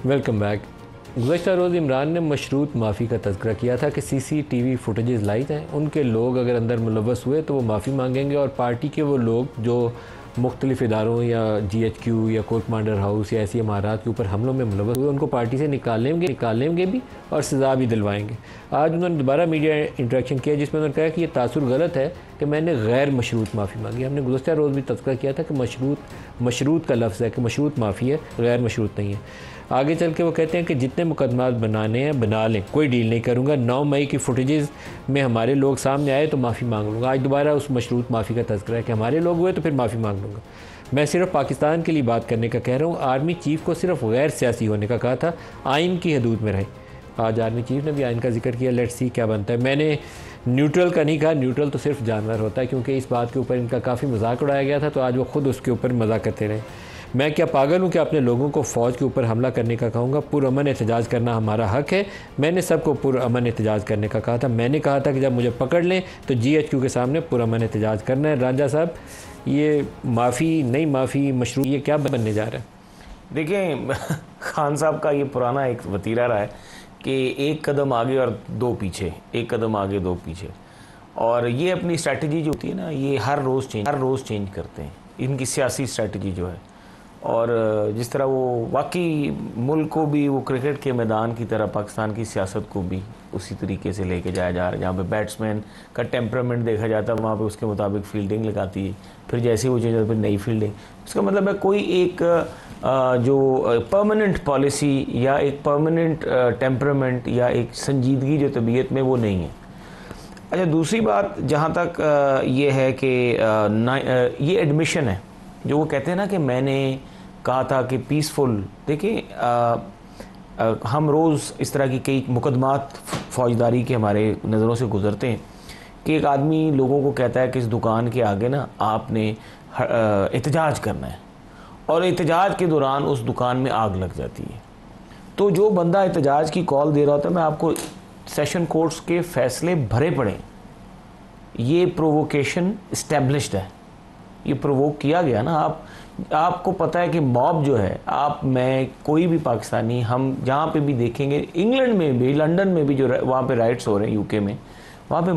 Speaker 1: Welcome back. गुज़श्ता रोज़ इमरान ने मशरूत माफ़ी का तज़किरा किया था कि CCTV फुटेजेस लाइव हैं, उनके लोग अगर अंदर मुलव्वस हुए तो वो माफ़ी मांगेंगे और पार्टी के वो लोग जो मुख्तलिफ़ इदारों या GHQ या कोर कमांडर हाउस या ऐसी इमारत के ऊपर हमलों में मुलव्वस हुए उनको पार्टी से निकालेंगे भी और सज़ा भी दिलवाएंगे। आज उन्होंने दोबारा मीडिया इंटरेक्शन किया जिसमें उन्होंने कहा कि ये तासुर गलत है कि मैंने गैर मशरूत माफ़ी मांगी। हमने गुज़श्ता रोज़ भी तज़किरा किया था कि मशरूत का लफ्ज़ है कि मशरूत माफ़ी है, गैर मशरूत नहीं है। आगे चल के वो कहते हैं कि जितने मुकदमात बनाने हैं बना लें, कोई डील नहीं करूँगा। 9 मई की फुटेजेस में हमारे लोग सामने आए तो माफ़ी मांग लूँगा। आज दोबारा उस मशरूत माफ़ी का तज़किरा है कि हमारे लोग हुए तो फिर माफ़ी मांग लूँगा। मैं सिर्फ पाकिस्तान के लिए बात करने का कह रहा हूँ। आर्मी चीफ़ को सिर्फ गैर सियासी होने का कहा था, आइन की हदूद में रहे। आज आर्मी चीफ़ ने भी आइन का जिक्र किया, लेट्स सी क्या बनता है। मैंने न्यूट्रल का नहीं कहा, न्यूट्रल तो सिर्फ जानवर होता है, क्योंकि इस बात के ऊपर इनका काफ़ी मजाक उड़ाया गया था तो आज वो ख़ुद उसके ऊपर मजाक करते रहे। मैं क्या पागल हूँ कि अपने लोगों को फ़ौज के ऊपर हमला करने का कहूँगा? पुरअमन एहतजाज करना हमारा हक़ है। मैंने सबको पुरअमन एहतजाज करने का कहा था। मैंने कहा था कि जब मुझे पकड़ लें तो GHQ के सामने पुरअमन एहतजाज करना है। राजा साहब, ये माफ़ी नहीं माफ़ी मशरूत ये क्या बनने जा रहा है?
Speaker 3: देखिए खान साहब का ये पुराना एक वतीरा रहा है कि एक कदम आगे और 2 पीछे, एक कदम आगे 2 पीछे। और ये अपनी स्ट्रैटेजी जो होती है ना, ये हर रोज़ चेंज करते हैं, इनकी सियासी स्ट्रैटेजी जो है। और जिस तरह वो वाकई मुल्क को भी वो क्रिकेट के मैदान की तरह पाकिस्तान की सियासत को भी उसी तरीके से लेके जाया जा रहा है, जहाँ पे बैट्समैन का टेम्परामेंट देखा जाता है वहाँ पे उसके मुताबिक फील्डिंग लगाती है, फिर जैसे वो चीज़ फिर नई फील्डिंग। इसका मतलब है कोई एक जो परमानेंट पॉलिसी या एक परमानेंट टेम्परामेंट या एक संजीदगी जो तबीयत में वो नहीं है। अच्छा, दूसरी बात जहाँ तक ये है कि ये एडमिशन है जो वो कहते हैं ना कि मैंने कहा था कि पीसफुल। देखिए हम रोज़ इस तरह की कई मुकदमात फौजदारी के हमारे नज़रों से गुज़रते हैं कि एक आदमी लोगों को कहता है कि इस दुकान के आगे ना आपने एहतजाज करना है, और एहतजाज के दौरान उस दुकान में आग लग जाती है। तो जो बंदा एहतजाज की कॉल दे रहा होता है, मैं आपको सेशन कोर्ट्स के फ़ैसले भरे पड़े, ये प्रोवोकेशन इस्टेब्लिश्ड है, ये प्रोवोक किया गया ना। आपको पता है कि मॉब जो है, आप मैं कोई भी पाकिस्तानी, हम जहाँ पे भी देखेंगे, इंग्लैंड में भी, लंदन में भी जो वहाँ पे राइट्स हो रहे हैं UK में, वहाँ पे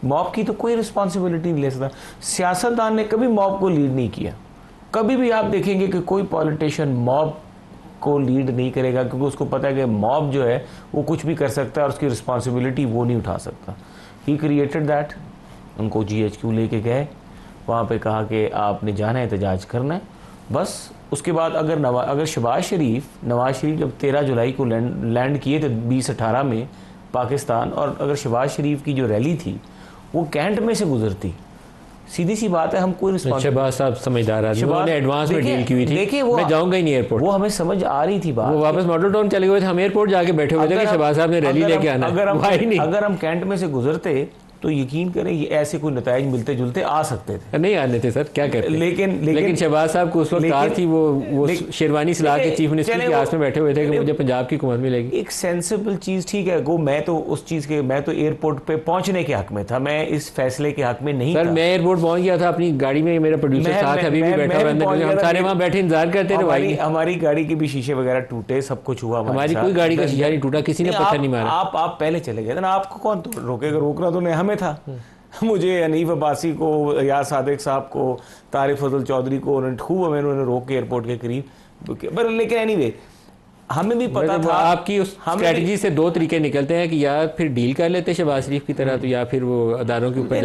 Speaker 3: मॉब की तो कोई रिस्पॉन्सिबिलिटी नहीं ले सकता। सियासतदान ने कभी मॉब को लीड नहीं किया। कभी भी आप देखेंगे कि कोई पॉलिटिशियन मॉब को लीड नहीं करेगा, क्योंकि उसको पता है कि मॉब जो है वो कुछ भी कर सकता है और उसकी रिस्पॉन्सिबिलिटी वो नहीं उठा सकता। He created that. उनको GHQ लेके गए, वहाँ पे कहा कि आपने जाना है, एहतजाज करना है, बस। उसके बाद अगर नवाज शरीफ जब 13 जुलाई को लैंड किए थे 2018 में पाकिस्तान, और अगर शहबाज शरीफ की जो रैली थी वो कैंट में से गुजरती, सीधी सी बात है, हम कोई
Speaker 1: शहबाज साहब समझदार आदमी, उन्होंने एडवांस में डील की हुई थी। देखिए मैं जाऊंगा ही नहीं एयरपोर्ट,
Speaker 3: वो हमें समझ आ रही थी बात।
Speaker 1: वो वापस मॉडल टाउन चले गए थे, हम एयरपोर्ट जाके बैठे हुए थे कि शहबाज साहब ने रैली लेके आना।
Speaker 3: अगर हम कैंट में से गुजरते तो यकीन करें ये ऐसे कोई नताइज मिलते जुलते आ सकते थे।
Speaker 1: नहीं आने थे सर, क्या कहते हैं। लेकिन शहबाज साहब को उस वक्त आज थी वो शेरवानी सलाह के चीफ मिनिस्टर की आस में बैठे हुए थे कि मुझे पंजाब की हुकूमत मिलेगी।
Speaker 3: एक सेंसिबल चीज़, ठीक है, गो मैं तो उस चीज़ के, मैं तो एयरपोर्ट पे पहुंचने के हक में था, मैं इस फैसले के हक में नहीं
Speaker 1: सर।
Speaker 3: था।
Speaker 1: मैं एयरपोर्ट पहुंच गया था अपनी गाड़ी में, मेरा प्रोड्यूसर साथ अभी भी बैठा हुआ है, हम सारे वहाँ बैठे इंतजार करते रहे।
Speaker 3: हमारी गाड़ी के भी शीशे वगैरह टूटे, सब कुछ हुआ,
Speaker 1: हमारी कोई गाड़ी का शीशा नहीं टूटा, किसी ने पत्थर नहीं मारा।
Speaker 3: आप पहले चले गए थे ना, आपको कौन रोकेगा? रोकना तो नहीं हमें था। मुझे अनीफ अब्बासी को, यार सादिक साहब को, तारिक फजल चौधरी को उन्होंने रोक के एयरपोर्ट के करीब। लेकिन एनीवे हमें भी पता था
Speaker 1: आपकी उस स्ट्रेटजी से दो तरीके निकलते हैं कि या फिर डील कर लेते शहबाज शरीफ की तरह, तो या फिर वो अदारों के ऊपर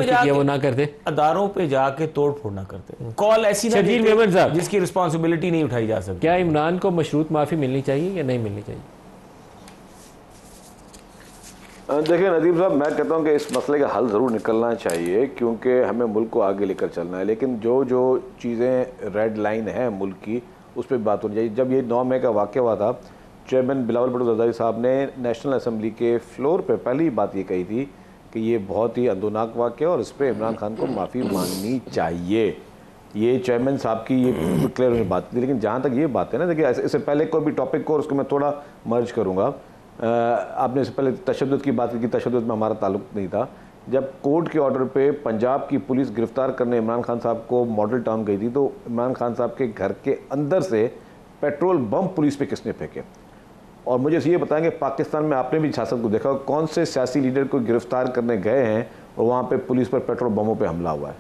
Speaker 1: जाके वो ना करते,
Speaker 3: अदारों पे जाके तोड़ फोड़ ना करते, कॉल ऐसी ना
Speaker 1: शजील मेमन साहब
Speaker 3: जिसकी रिस्पॉन्सिबिलिटी नहीं उठाई जा सकती।
Speaker 1: क्या इमरान को मशरूत माफी मिलनी चाहिए या नहीं मिलनी चाहिए?
Speaker 4: देखिए नदीम साहब, मैं कहता हूं कि इस मसले का हल ज़रूर निकलना चाहिए, क्योंकि हमें मुल्क को आगे लेकर चलना है। लेकिन जो चीज़ें रेड लाइन है मुल्क की, उस पर बात होनी चाहिए। जब ये 9 मई का वाक़या हुआ था, चेयरमैन बिलावल भुट्टो ज़रदारी साहब ने नेशनल असम्बली के फ्लोर पे पहली बात ये कही थी कि ये बहुत ही अंदोनाक वाक़या है और इस पर इमरान खान को माफ़ी मांगनी चाहिए। ये चेयरमैन साहब की ये क्लियर उन्होंने बात थी। लेकिन जहाँ तक ये बात है ना, देखिए इससे पहले कोई भी टॉपिक को उसको मैं थोड़ा मर्ज करूँगा। आपने इससे पहले तशद्दुद की बात की, तशद्दुद में हमारा ताल्लुक नहीं था। जब कोर्ट के ऑर्डर पे पंजाब की पुलिस गिरफ्तार करने इमरान खान साहब को मॉडल टाउन गई थी, तो इमरान खान साहब के घर के अंदर से पेट्रोल बम पुलिस पे किसने फेंके? और मुझे ये बताएंगे, पाकिस्तान में आपने भी सियासत को देखा, कौन से सियासी लीडर को गिरफ्तार करने गए हैं और वहाँ पे पुलिस पर पेट्रोल बमों पर हमला हुआ है?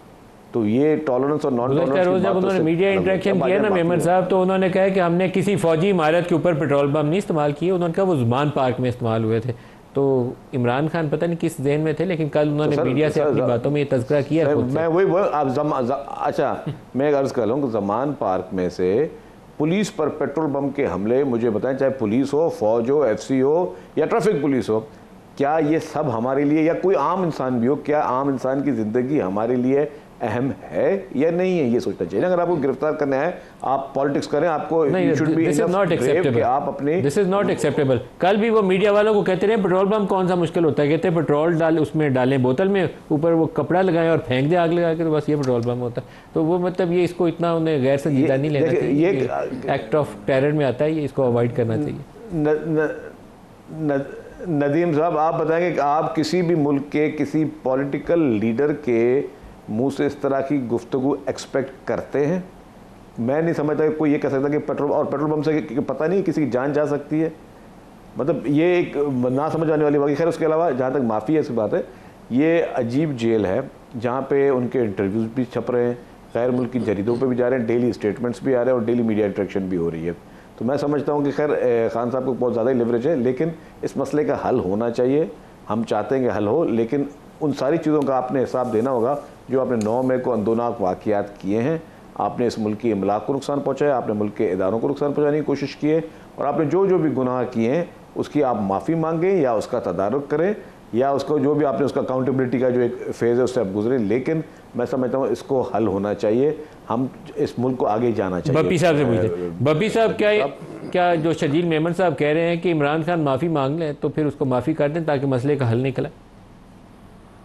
Speaker 4: तो ये टॉलरेंस और नॉन टॉलरेंस,
Speaker 1: जब उन्होंने मीडिया इंटरेक्शन किया ना मेमन साहब, तो उन्होंने कहा कि हमने किसी फौजी इमारत के ऊपर पेट्रोल बम नहीं इस्तेमाल किए। उन्होंने कहा वो जुबान पार्क में इस्तेमाल हुए थे। तो इमरान खान पता नहीं किस जहन में थे, लेकिन कल उन्होंने मीडिया से अपनी बातों में ये तज़किरा किया।
Speaker 4: मैं वही अच्छा मैं अर्ज कर लूँ कि जमान पार्क में से पुलिस पर पेट्रोल बम के हमले, मुझे बताएं, चाहे पुलिस हो, फौज हो, FC हो या ट्रैफिक पुलिस हो, क्या ये सब हमारे लिए, या कोई आम इंसान भी हो, क्या आम इंसान की ज़िंदगी हमारे लिए अहम है या नहीं है? ये सोचना चाहिए। अगर आपको गिरफ्तार करना है, आप पॉलिटिक्स करें, आपको आप अपने
Speaker 1: दिस इज नॉट एक्सेप्टेबल। कल भी वो मीडिया वालों को कहते रहे पेट्रोल बम कौन सा मुश्किल होता है, कहते हैं पेट्रोल उसमें डालें बोतल में, ऊपर वो कपड़ा लगाएं और फेंक दें आग लगा के, तो बस ये पेट्रोल बम होता है। तो वो मतलब ये इसको इतना उन्हें गैर संजीदा नहीं लेना चाहिए, ये एक्ट ऑफ टेरर में आता है, ये इसको अवॉइड करना चाहिए।
Speaker 4: नदीम साहब, आप बताएंगे कि आप किसी भी मुल्क के किसी पॉलिटिकल लीडर के मुंह से इस तरह की गुफ्तगू एक्सपेक्ट करते हैं? मैं नहीं समझता कि कोई ये कह सकता कि पेट्रोल बम से पता नहीं किसी की जान जा सकती है। मतलब ये एक ना समझ आने वाली बात। खैर, उसके अलावा जहाँ तक माफ़ी है इसकी बात है, ये अजीब जेल है जहाँ पे उनके इंटरव्यूज़ भी छप रहे हैं, गैर मुल्की जरीदों पे भी जा रहे हैं, डेली स्टेटमेंट्स भी आ रहे हैं और डेली मीडिया इंटरेक्शन भी हो रही है। तो मैं समझता हूँ कि खैर खान साहब को बहुत ज़्यादा ही लिवरेज है, लेकिन इस मसले का हल होना चाहिए। हम चाहते हैं कि हल हो, लेकिन उन सारी चीज़ों का आपने हिसाब देना होगा जो आपने 9 मई को अंदोनाक वाक़यात किए हैं। आपने इस मुल्क की इमलाक को नुकसान पहुँचाया, आपने मुल्क के इदारों को नुकसान पहुँचाने की कोशिश की है, और आपने जो भी गुनाह किए हैं उसकी आप माफ़ी मांगें या उसका तदारुक करें, या उसको जो भी आपने उसका अकाउंटेबिलिटी का जो एक फेज़ है उससे आप गुजरें। लेकिन मैं समझता हूँ इसको हल होना चाहिए, हम इस मुल्क को आगे जाना चाहिए।
Speaker 1: बप्पी साहब से पूछते, बप्पी साहब क्या जो शजील मेमन साहब कह रहे हैं कि इमरान खान माफ़ी मांग लें, तो फिर उसको माफ़ी कर दें ताकि मसले का हल निकला?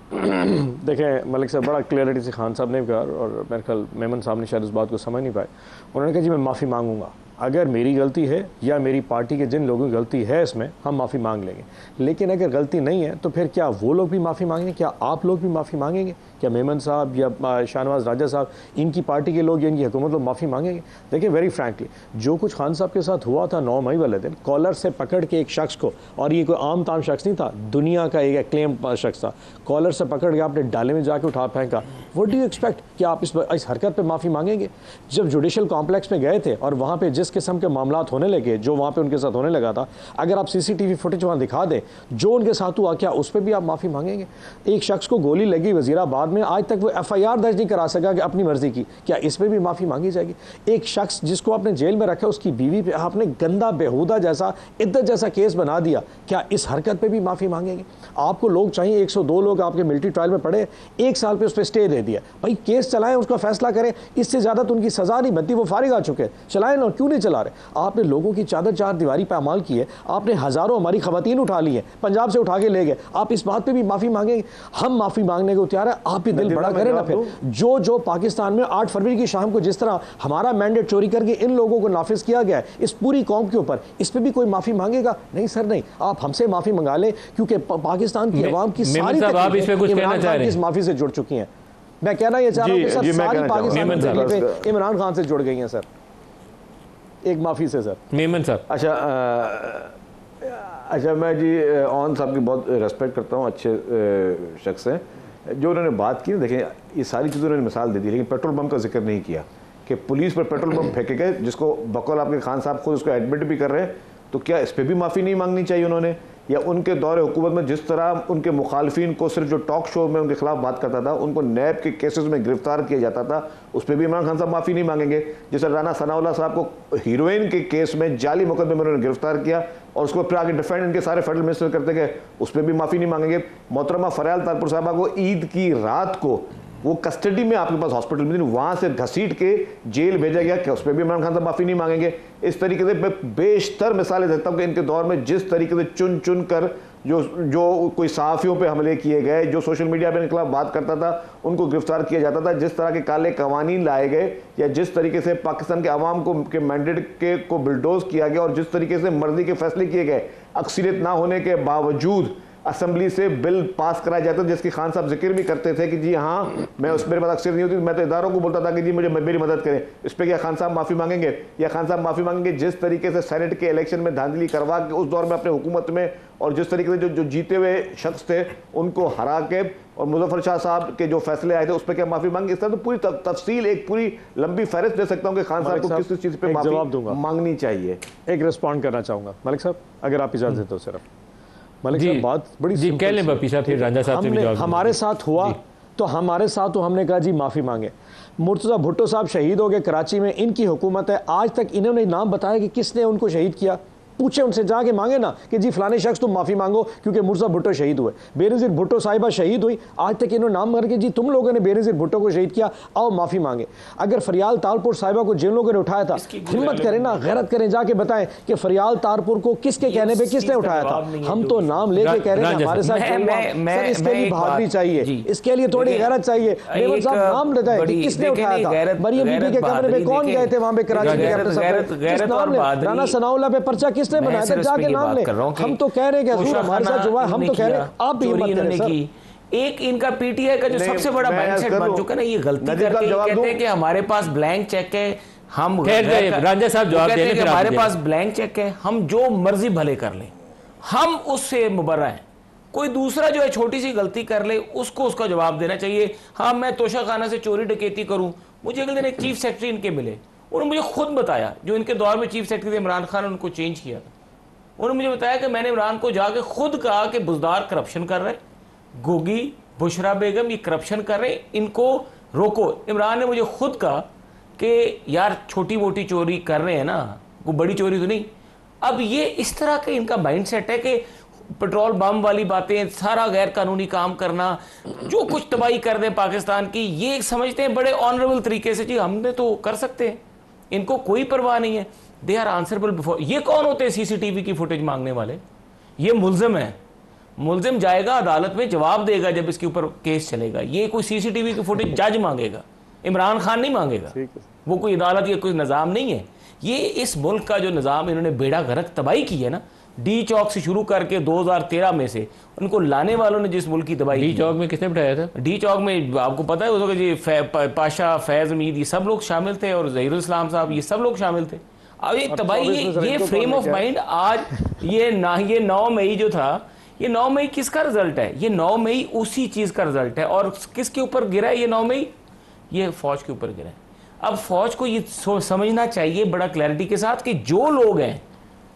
Speaker 5: देखें मलिक साहब, बड़ा क्लियरिटी से खान साहब ने कहा, और मेरे ख्याल मेमन साहब ने शायद उस बात को समझ नहीं पाए। उन्होंने कहा जी मैं माफ़ी मांगूंगा, अगर मेरी गलती है या मेरी पार्टी के जिन लोगों की गलती है इसमें, हम माफ़ी मांग लेंगे। लेकिन अगर गलती नहीं है तो फिर क्या वो लोग भी माफ़ी मांगेंगे? क्या आप लोग भी माफ़ी मांगेंगे? क्या मेमन साहब या शाहनवाज राजा साहब, इनकी पार्टी के लोग या इनकी हुकूमत लोग माफ़ी मांगेंगे? देखिए वेरी फ्रैंकली, जो कुछ खान साहब के साथ हुआ था 9 मई वाले दिन, कॉलर से पकड़ के एक शख्स को, और ये कोई आम ताम शख्स नहीं था, दुनिया का एक एक्लेम शख्स था, कॉलर से पकड़ के आपने डाले में जाके उठा फेंका। व्हाट डू यू एक्सपेक्ट कि आप इस हरकत पर माफ़ी मांगेंगे? जब जुडिशल कॉम्प्लेक्स में गए थे और वहाँ पर जिस किस्म के मामला होने लगे, जो वहाँ पे उनके साथ होने लगा था, अगर आप CCTV फुटेज वहाँ दिखा दें जो उनके साथ हुआ, क्या उस पर भी आप माफ़ी मांगेंगे? एक शख्स को गोली लगी वज़ीराबाद में, आज तक वो FIR दर्ज नहीं करा सका कि अपनी मर्जी की, क्या इस पर भी माफ़ी मांगी जाएगी? एक शख्स जिसको आपने जेल में रखा, उसकी बीवी पे आपने गंदा बेहुदा जैसा इद्दत जैसा केस बना दिया, क्या इस हरकत पर भी माफ़ी मांगेंगे? आपको लोग चाहिए, 102 लोग आपके मिलिट्री ट्रायल में पड़े, 1 साल पर उस पर स्टे दे दिया, भाई केस चलाएं, उसका फैसला करें, इससे ज़्यादा तो उनकी सज़ा नहीं बनती, वो फारिग आ चुके हैं, चलाएं ना, क्यों नहीं नहीं चला रहे। आपने लोगों की चादर चार दीवारी पे अमाल की है, आपने हज़ारों हमारी खवातीन उठा ली है, पंजाब से उठा के ले गए। आप इस बात पे भी माफ़ी मांगेंगे? हम माफ़ी मांगने को तैयार है, आप भी दिल बड़ा करें ना। फिर जो पाकिस्तान में 8 फरवरी की शाम को जिस तरह हमारा मैंडेट चोरी करके इन लोगों को नाफिज किया गया है इस पूरी कौम के ऊपर, इस पर भी कोई माफ़ी मांगेगा? नहीं सर, नहीं। आप हमसे माफ़ी मंगा लें, क्योंकि पाकिस्तान की अवाम की सारी इस माफ़ी से जुड़ चुकी हैं। मैं कहना ये चाह रहा हूँ कि सर सारी पाकिस्तान की तकलीफें इमरान खान से जुड़ गई हैं सर, एक माफ़ी से सर।
Speaker 1: मेमन साहब।
Speaker 4: अच्छा मैं जी ऑन साहब की बहुत रेस्पेक्ट करता हूँ, अच्छे शख्स हैं। जो उन्होंने बात की ना, देखें ये सारी चीज़ें उन्होंने मिसाल दे दी, लेकिन पेट्रोल पंप का जिक्र नहीं किया कि पुलिस पर पेट्रोल पंप फेंके गए, जिसको बकौल आपके खान साहब खुद उसको एडमिट भी कर रहे हैं। तो क्या इस पर भी माफ़ी नहीं मांगनी चाहिए उन्होंने? या उनके दौरे हुकूमत में जिस तरह उनके मुखालफिन को सिर्फ जो टॉक शो में उनके खिलाफ बात करता था, उनको नैब के केसेस में गिरफ्तार किया जाता था, उस पर भी इमरान खान साहब माफ़ी नहीं मांगेंगे? जैसे राना सनाउल्लाह साहब को हीरोइन के केस में जाली मुकदमे में उन्होंने गिरफ्तार किया और उसको फिर आगे डिफेंड इनके सारे फेडरल मिनिस्टर करते गए, उस पर भी माफ़ी नहीं मांगेंगे? मोहतरमा फरयाल तारपुर साहबा को ईद की रात को वो कस्टडी में आपके पास हॉस्पिटल में, वहाँ से घसीट के जेल भेजा गया, क्या उस पर भी इमरान खान साहब माफ़ी नहीं मांगेंगे? इस तरीके से बेशतर मिसालें देखता हूँ कि इनके दौर में जिस तरीके से चुन चुन कर जो कोई सहाफ़ियों पे हमले किए गए, जो सोशल मीडिया पे इनके खिलाफ बात करता था उनको गिरफ्तार किया जाता था, जिस तरह के काले कवानीन लाए गए, या जिस तरीके से पाकिस्तान के अवाम को के मैंडेट को बिल्डोज किया गया और जिस तरीके से मर्जी के फैसले किए गए, अक्सरियत ना होने के बावजूद असेंबली से बिल पास कराए जाते थे, जिसकी खान साहब जिक्र भी करते थे कि जी हाँ मैं उस मेरे पास अक्सर नहीं होती, मैं तो इदारों को बोलता था कि जी मुझे मेरी मदद करें। इस पर क्या खान साहब माफ़ी मांगेंगे? या खान साहब माफ़ी मांगेंगे जिस तरीके से सेनेट के इलेक्शन में धांधली करवा के उस दौर में अपने हुकूमत में, और जिस तरीके से जो जीते हुए शख्स थे उनको हरा के, और मुजफ्फर शाह साहब के जो फैसले आए थे उस पर क्या माफ़ी मांगे? इस तरह तो पूरी तफसील, एक पूरी लंबी फहरिस्त दे सकता हूँ कि खान साहब को किस चीज़ पर माफ़ी मांगनी चाहिए।
Speaker 5: एक रिस्पॉन्ड करना चाहूँगा मलिक साहब, अगर आप इजाज़त देते हो। सिर्फ मलिक साहब बात बड़ी
Speaker 1: जी कह लें बपी साहब, फिर रांझा साहब से भी जवाब।
Speaker 5: हमारे साथ हुआ तो हमारे साथ तो हमने कहा जी माफ़ी मांगे। मुर्तज़ा भुट्टो साहब शहीद हो गए कराची में, इनकी हुकूमत है, आज तक इन्होंने नाम बताया कि किसने उनको शहीद किया? पूछे उनसे, जाके मांगे ना कि जी फलाने शख्स तुम माफ़ी मांगो क्योंकि मुर्तज़ा भुट्टो शहीद हुए, बेनज़ीर भुट्टो साहिबा शहीद हुई, आज तक इन्होंने नाम करके जी तुम लोगों ने बेनज़ीर भुट्टो को शहीद किया, आओ माफ़ी मांगे। अगर फरियाल तारपुर साहिबा को जिन लोगों ने उठाया था, हिम्मत करें ना, गैरत करें, जाके बताएं कि फरियाल तारपुर को किसके कहने पर किसने उठाया था। हम तो नाम लेके कह रहे हैं हमारे साथ, इसके लिए बहादुरी चाहिए, इसके लिए थोड़ी गैरत चाहिए। मेमन साहब नाम बताएं कि किसने उठाया था, मरियम बीबी के कमरे में कौन गए थे वहां पे कराची में, राना सनाउल्लाह पे पर्चा किसने बनाया था, जाके नाम ले। हम तो कह रहे हैं कि हमारे साथ जो हुआ, हम तो कह रहे हैं आप भी हिम्मत करें सर।
Speaker 3: एक इनका पीटीआई का जो सबसे बड़ा माइंडसेट बन चुका है ना, ये गलती करके कहते हैं कि हमारे पास ब्लैंक चेक है, हम
Speaker 1: रांझा साहब जवाब दे रहे हैं,
Speaker 3: हमारे पास ब्लैंक चेक है, हम जो मर्जी भले कर लें, हम उससे मुबर्रा हैं। कोई दूसरा जो है छोटी सी गलती कर ले, उसको उसका जवाब देना चाहिए। हाँ मैं तोशाखाना से चोरी डकैती करूं, मुझे अगले दिन एक चीफ सेक्रेटरी इनके मिले, उन्होंने मुझे खुद बताया, जो इनके दौर में चीफ सेक्रेटरी थे इमरान खान, उनको चेंज किया था, उन्होंने मुझे बताया कि मैंने इमरान को जाके खुद कहा कि बुज़दार करप्शन कर रहे, गोगी बुशरा बेगम ये करप्शन कर रहे, इनको रोको। इमरान ने मुझे खुद कहा कि यार छोटी मोटी चोरी कर रहे हैं ना, कोई बड़ी चोरी तो नहीं। अब ये इस तरह के इनका माइंडसेट है कि पेट्रोल बम वाली बातें, सारा गैर कानूनी काम करना, जो कुछ तबाही कर दें पाकिस्तान की, ये समझते हैं बड़े ऑनरेबल तरीके से, जी हमने तो कर सकते हैं, इनको कोई परवाह नहीं है, दे आर आंसरेबल बिफोर। ये कौन होते हैं सीसीटीवी की फुटेज मांगने वाले? ये मुल्जिम है, मुल्जिम जाएगा अदालत में, जवाब देगा जब इसके ऊपर केस चलेगा। ये कोई सीसीटीवी की फुटेज जज मांगेगा, इमरान खान नहीं मांगेगा, वो कोई अदालत या कोई निज़ाम नहीं है। ये इस मुल्क का जो निज़ाम इन्होंने बेड़ा गर्क तबाही की है ना, डी चौक से शुरू करके 2013 में से उनको लाने वालों ने जिस मुल्क की तबाही,
Speaker 1: डी चौक में किसने बिठाया था?
Speaker 3: डी चौक में आपको पता है उस जी पाशा फैज अमीद ये सब लोग शामिल थे, और ज़हीरुल इस्लाम साहब ये सब लोग शामिल थे। अब ये तबाही, ये फ्रेम ऑफ माइंड आज ये 9 मई जो था, ये 9 मई किसका रिजल्ट है? ये 9 मई उसी चीज़ का रिजल्ट है। और किसके ऊपर गिरा है ये 9 मई? ये फौज के ऊपर गिरा है। अब फौज को ये समझना चाहिए बड़ा क्लैरिटी के साथ कि जो लोग हैं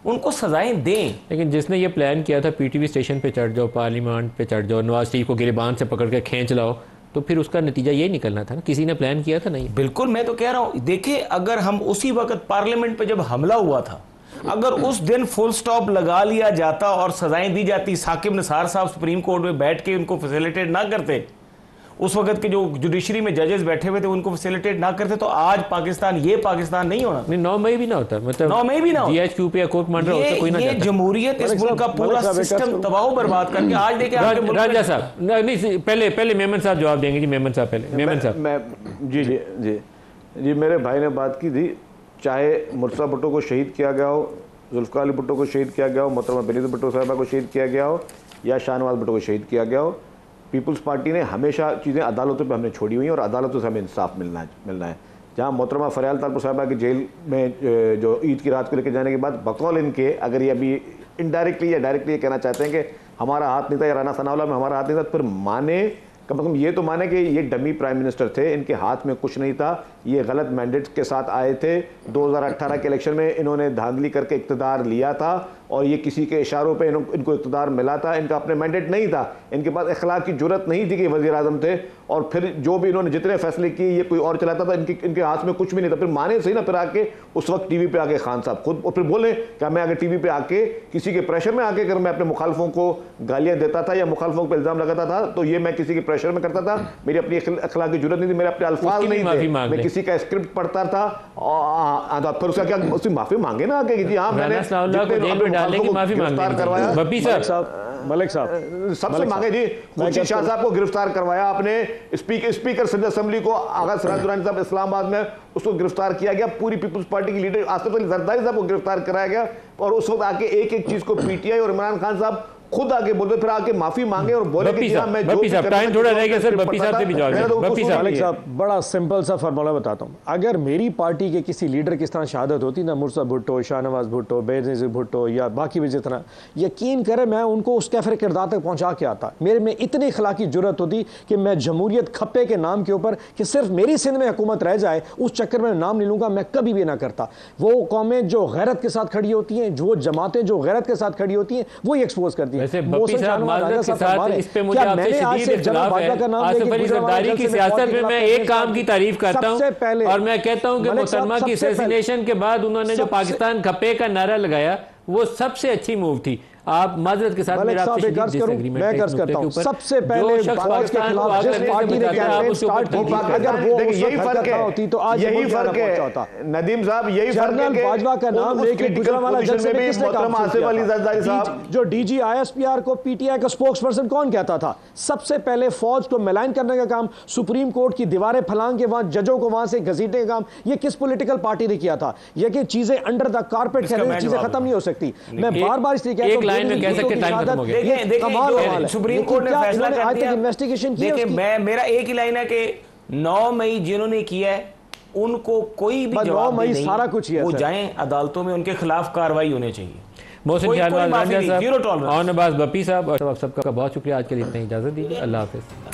Speaker 3: उनको सजाएं दें।
Speaker 1: लेकिन जिसने ये प्लान किया था पीटीवी स्टेशन पे चढ़ जाओ, पार्लियामेंट पे चढ़ जाओ, नवाज शरीफ को गिरबान से पकड़ के खींच लाओ, तो फिर उसका नतीजा ये निकलना था ना, किसी ने प्लान किया था नहीं।
Speaker 3: बिल्कुल, मैं तो कह रहा हूं, देखिए अगर हम उसी वक्त पार्लियामेंट पे जब हमला हुआ था, अगर उस दिन फुल स्टॉप लगा लिया जाता और सजाएं दी जाती, साकिब निसार साहब सुप्रीम कोर्ट में बैठ के उनको फैसिलिटेट ना करते, उस वक्त के जो जुडिशरी में जजेस बैठे हुए थे उनको फैसिलिटेट ना करते तो आज पाकिस्तान ये पाकिस्तान नहीं होना।
Speaker 1: नहीं 9 मई भी ना होता, मतलब
Speaker 3: 9 मई भी ना होता,
Speaker 1: जीएचक्यू पे या कोर्ट मांडरा होता, कोई ना
Speaker 3: ये
Speaker 1: जाता।
Speaker 3: जमहूरियत इस मुल्क का पूरा सिस्टम तबाह बर्बाद करके आज देखिए
Speaker 1: राजा साहब नहीं, पहले मेमन साहब जवाब देंगे जी। मेमन साहब पहले। मेमन साहब।
Speaker 4: मैं जी जी जी जी मेरे भाई ने बात की थी, चाहे मुर्तज़ा भुट्टो को शहीद किया गया हो, जुल्फ़िकार अली भुट्टो को शहीद किया गया हो, मोहतरमा बेनज़ीर भुट्टो साहबा को शहीद किया गया हो, या शाहनवाज भुट्टो को शहीद किया गया हो, पीपल्स पार्टी ने हमेशा चीज़ें अदालतों पे हमने छोड़ी हुई हैं और अदालतों से हमें इंसाफ मिलना है। जहाँ मोहतरमा फ़रियाल तालपुर साहबा की जेल में जो ईद की रात को लेकर जाने के बाद बकौल इनके, अगर ये अभी इनडायरेक्टली या डायरेक्टली ये कहना चाहते हैं कि हमारा हाथ नहीं था या राना सनाउल्लाह में हमारा हाथ नहीं था, फिर माने कम से कम ये तो माने कि ये डमी प्राइम मिनिस्टर थे, इनके हाथ में कुछ नहीं था, ये गलत मैंडेट के साथ आए थे। 2018 के इलेक्शन में इन्होंने धांधली करके इक़्तिदार लिया था और ये किसी के इशारों पे इनको इक़्तिदार मिला था, इनका अपने मैंडेट नहीं था, इनके पास इखलाक की जुर्रत नहीं थी कि वज़ीर आज़म थे, और फिर जो भी इन्होंने जितने फैसले किए ये कोई और चलाता था, इनके हाथ में कुछ भी नहीं था। फिर माने सही ना, फिर आके उस वक्त टीवी पे आके खान साहब खुद और फिर बोले कि मैं आगे टीवी पे आके किसी के प्रेशर में आके अगर मैं अपने मुखालफों को गालियाँ देता था या मुखालफों पर इल्ज़ाम लगाता था तो ये मैं किसी के प्रेशर में करता था, मेरी अपनी अखलाक की जुर्रत नहीं थी, मेरे अपने अल्फाज नहीं थे, मैं किसी का स्क्रिप्ट पढ़ता था और फिर उसका क्या उसकी माफी मांगे ना आके जी हाँ मैंने गिरफ्तार करवाया।
Speaker 5: मलिक साहब
Speaker 4: सबसे मांगे जी, खुर्शीद शाह साहब को गिरफ्तार करवाया आपने, स्पीकर सिंध असेंबली को आगा सिराज दुरानी साहब इस्लामाबाद में उसको गिरफ्तार किया गया, पूरी पीपल्स पार्टी की लीडर आसिफ अली जरदारी साहब को गिरफ्तार कराया गया, और उस वक्त आके एक एक चीज को पीटीआई और इमरान खान साहब खुद आगे बोलते, फिर आके माफी मांगे और बोले कि मैं
Speaker 1: बप्पी साहब टाइम थोड़ा रह गया सर, बप्पी साहब से भी जवाब।
Speaker 5: बप्पी साहब बड़ा सिंपल सा फार्मूला बताता हूँ, अगर मेरी पार्टी के किसी लीडर की तरह शहादत होती ना, मुर्तज़ा भुट्टो, शाहनवाज भुट्टो, बेनज़ीर भुट्टो या बाकी भी जितना, यकीन करें मैं उनको उस कैफरे किरदार तक पहुंचा के आता। मेरे में इतनी इखलाकी जुर्रत होती कि मैं जमहूरियत खप्पे के नाम के ऊपर कि सिर्फ मेरी सिंध में हुकूमत रह जाए उस चक्कर में नाम नहीं लूंगा, मैं कभी भी ना करता। वो कौमें जो गैरत के साथ खड़ी होती हैं, जो जमातें जो गैरत के साथ खड़ी होती हैं, वो ही एक्सपोज करती हैं।
Speaker 1: माजरत के साथ इस पे मुझे आपसे शदीद इख्तिलाफ है। आसिफ अली जरदारी की सियासत में मैं एक काम की तारीफ करता हूं और मैं कहता हूं कि मोहतरमा की असैसिनेशन के बाद उन्होंने जो पाकिस्तान खपे का नारा लगाया वो सबसे अच्छी मूव थी। आप माजरत के साथ मेरा आपसे डिसएग्रीमेंट है इस मुद्दे के ऊपर।
Speaker 5: सबसे पहले पाकिस्तान को जिस पार्टी ने कैंपेन स्टार्ट की, अगर वो
Speaker 4: यही फर्क है, तो आज यही फर्क है नदीम साहब, यही फर्क है कि
Speaker 5: बाजवा का नाम लेके गुजरांवाला जलसे में किसने काम
Speaker 4: आसिफ अली जरदारी साहब
Speaker 5: जो डीजी आईएसपीआर को पीटीआई का स्पोक्सपर्सन कौन कहता था? सबसे पहले फौज को मिलान करने का काम, सुप्रीम कोर्ट की दीवारें फैलाने के वहां जजों को वहां से घसीटने का काम, ये किस पॉलिटिकल पार्टी ने किया था? ये कि चीजें अंडर द कारपेट चीजें खत्म नहीं हो सकती। मैं बार-बार इसलिए कहता हूं
Speaker 1: लाइन में कह सकते टाइम खत्म हो गया।
Speaker 3: देखिए सुप्रीम कोर्ट ने फैसला कर दिया,
Speaker 5: इन्वेस्टिगेशन की।
Speaker 3: देखिए मेरा एक ही लाइन है कि 9 मई जिन्होंने किया है उनको कोई भी जवाब नहीं,
Speaker 5: सारा कुछ
Speaker 3: वो जाएं अदालतों में, उनके खिलाफ कार्रवाई होनी चाहिए।
Speaker 1: मोहसिन शाहनवाज साहब और नवाज बप्पी साहब और सबका बहुत शुक्रिया। आज के लिए इतना इजाजत दीजिए। अल्लाह हाफिज़।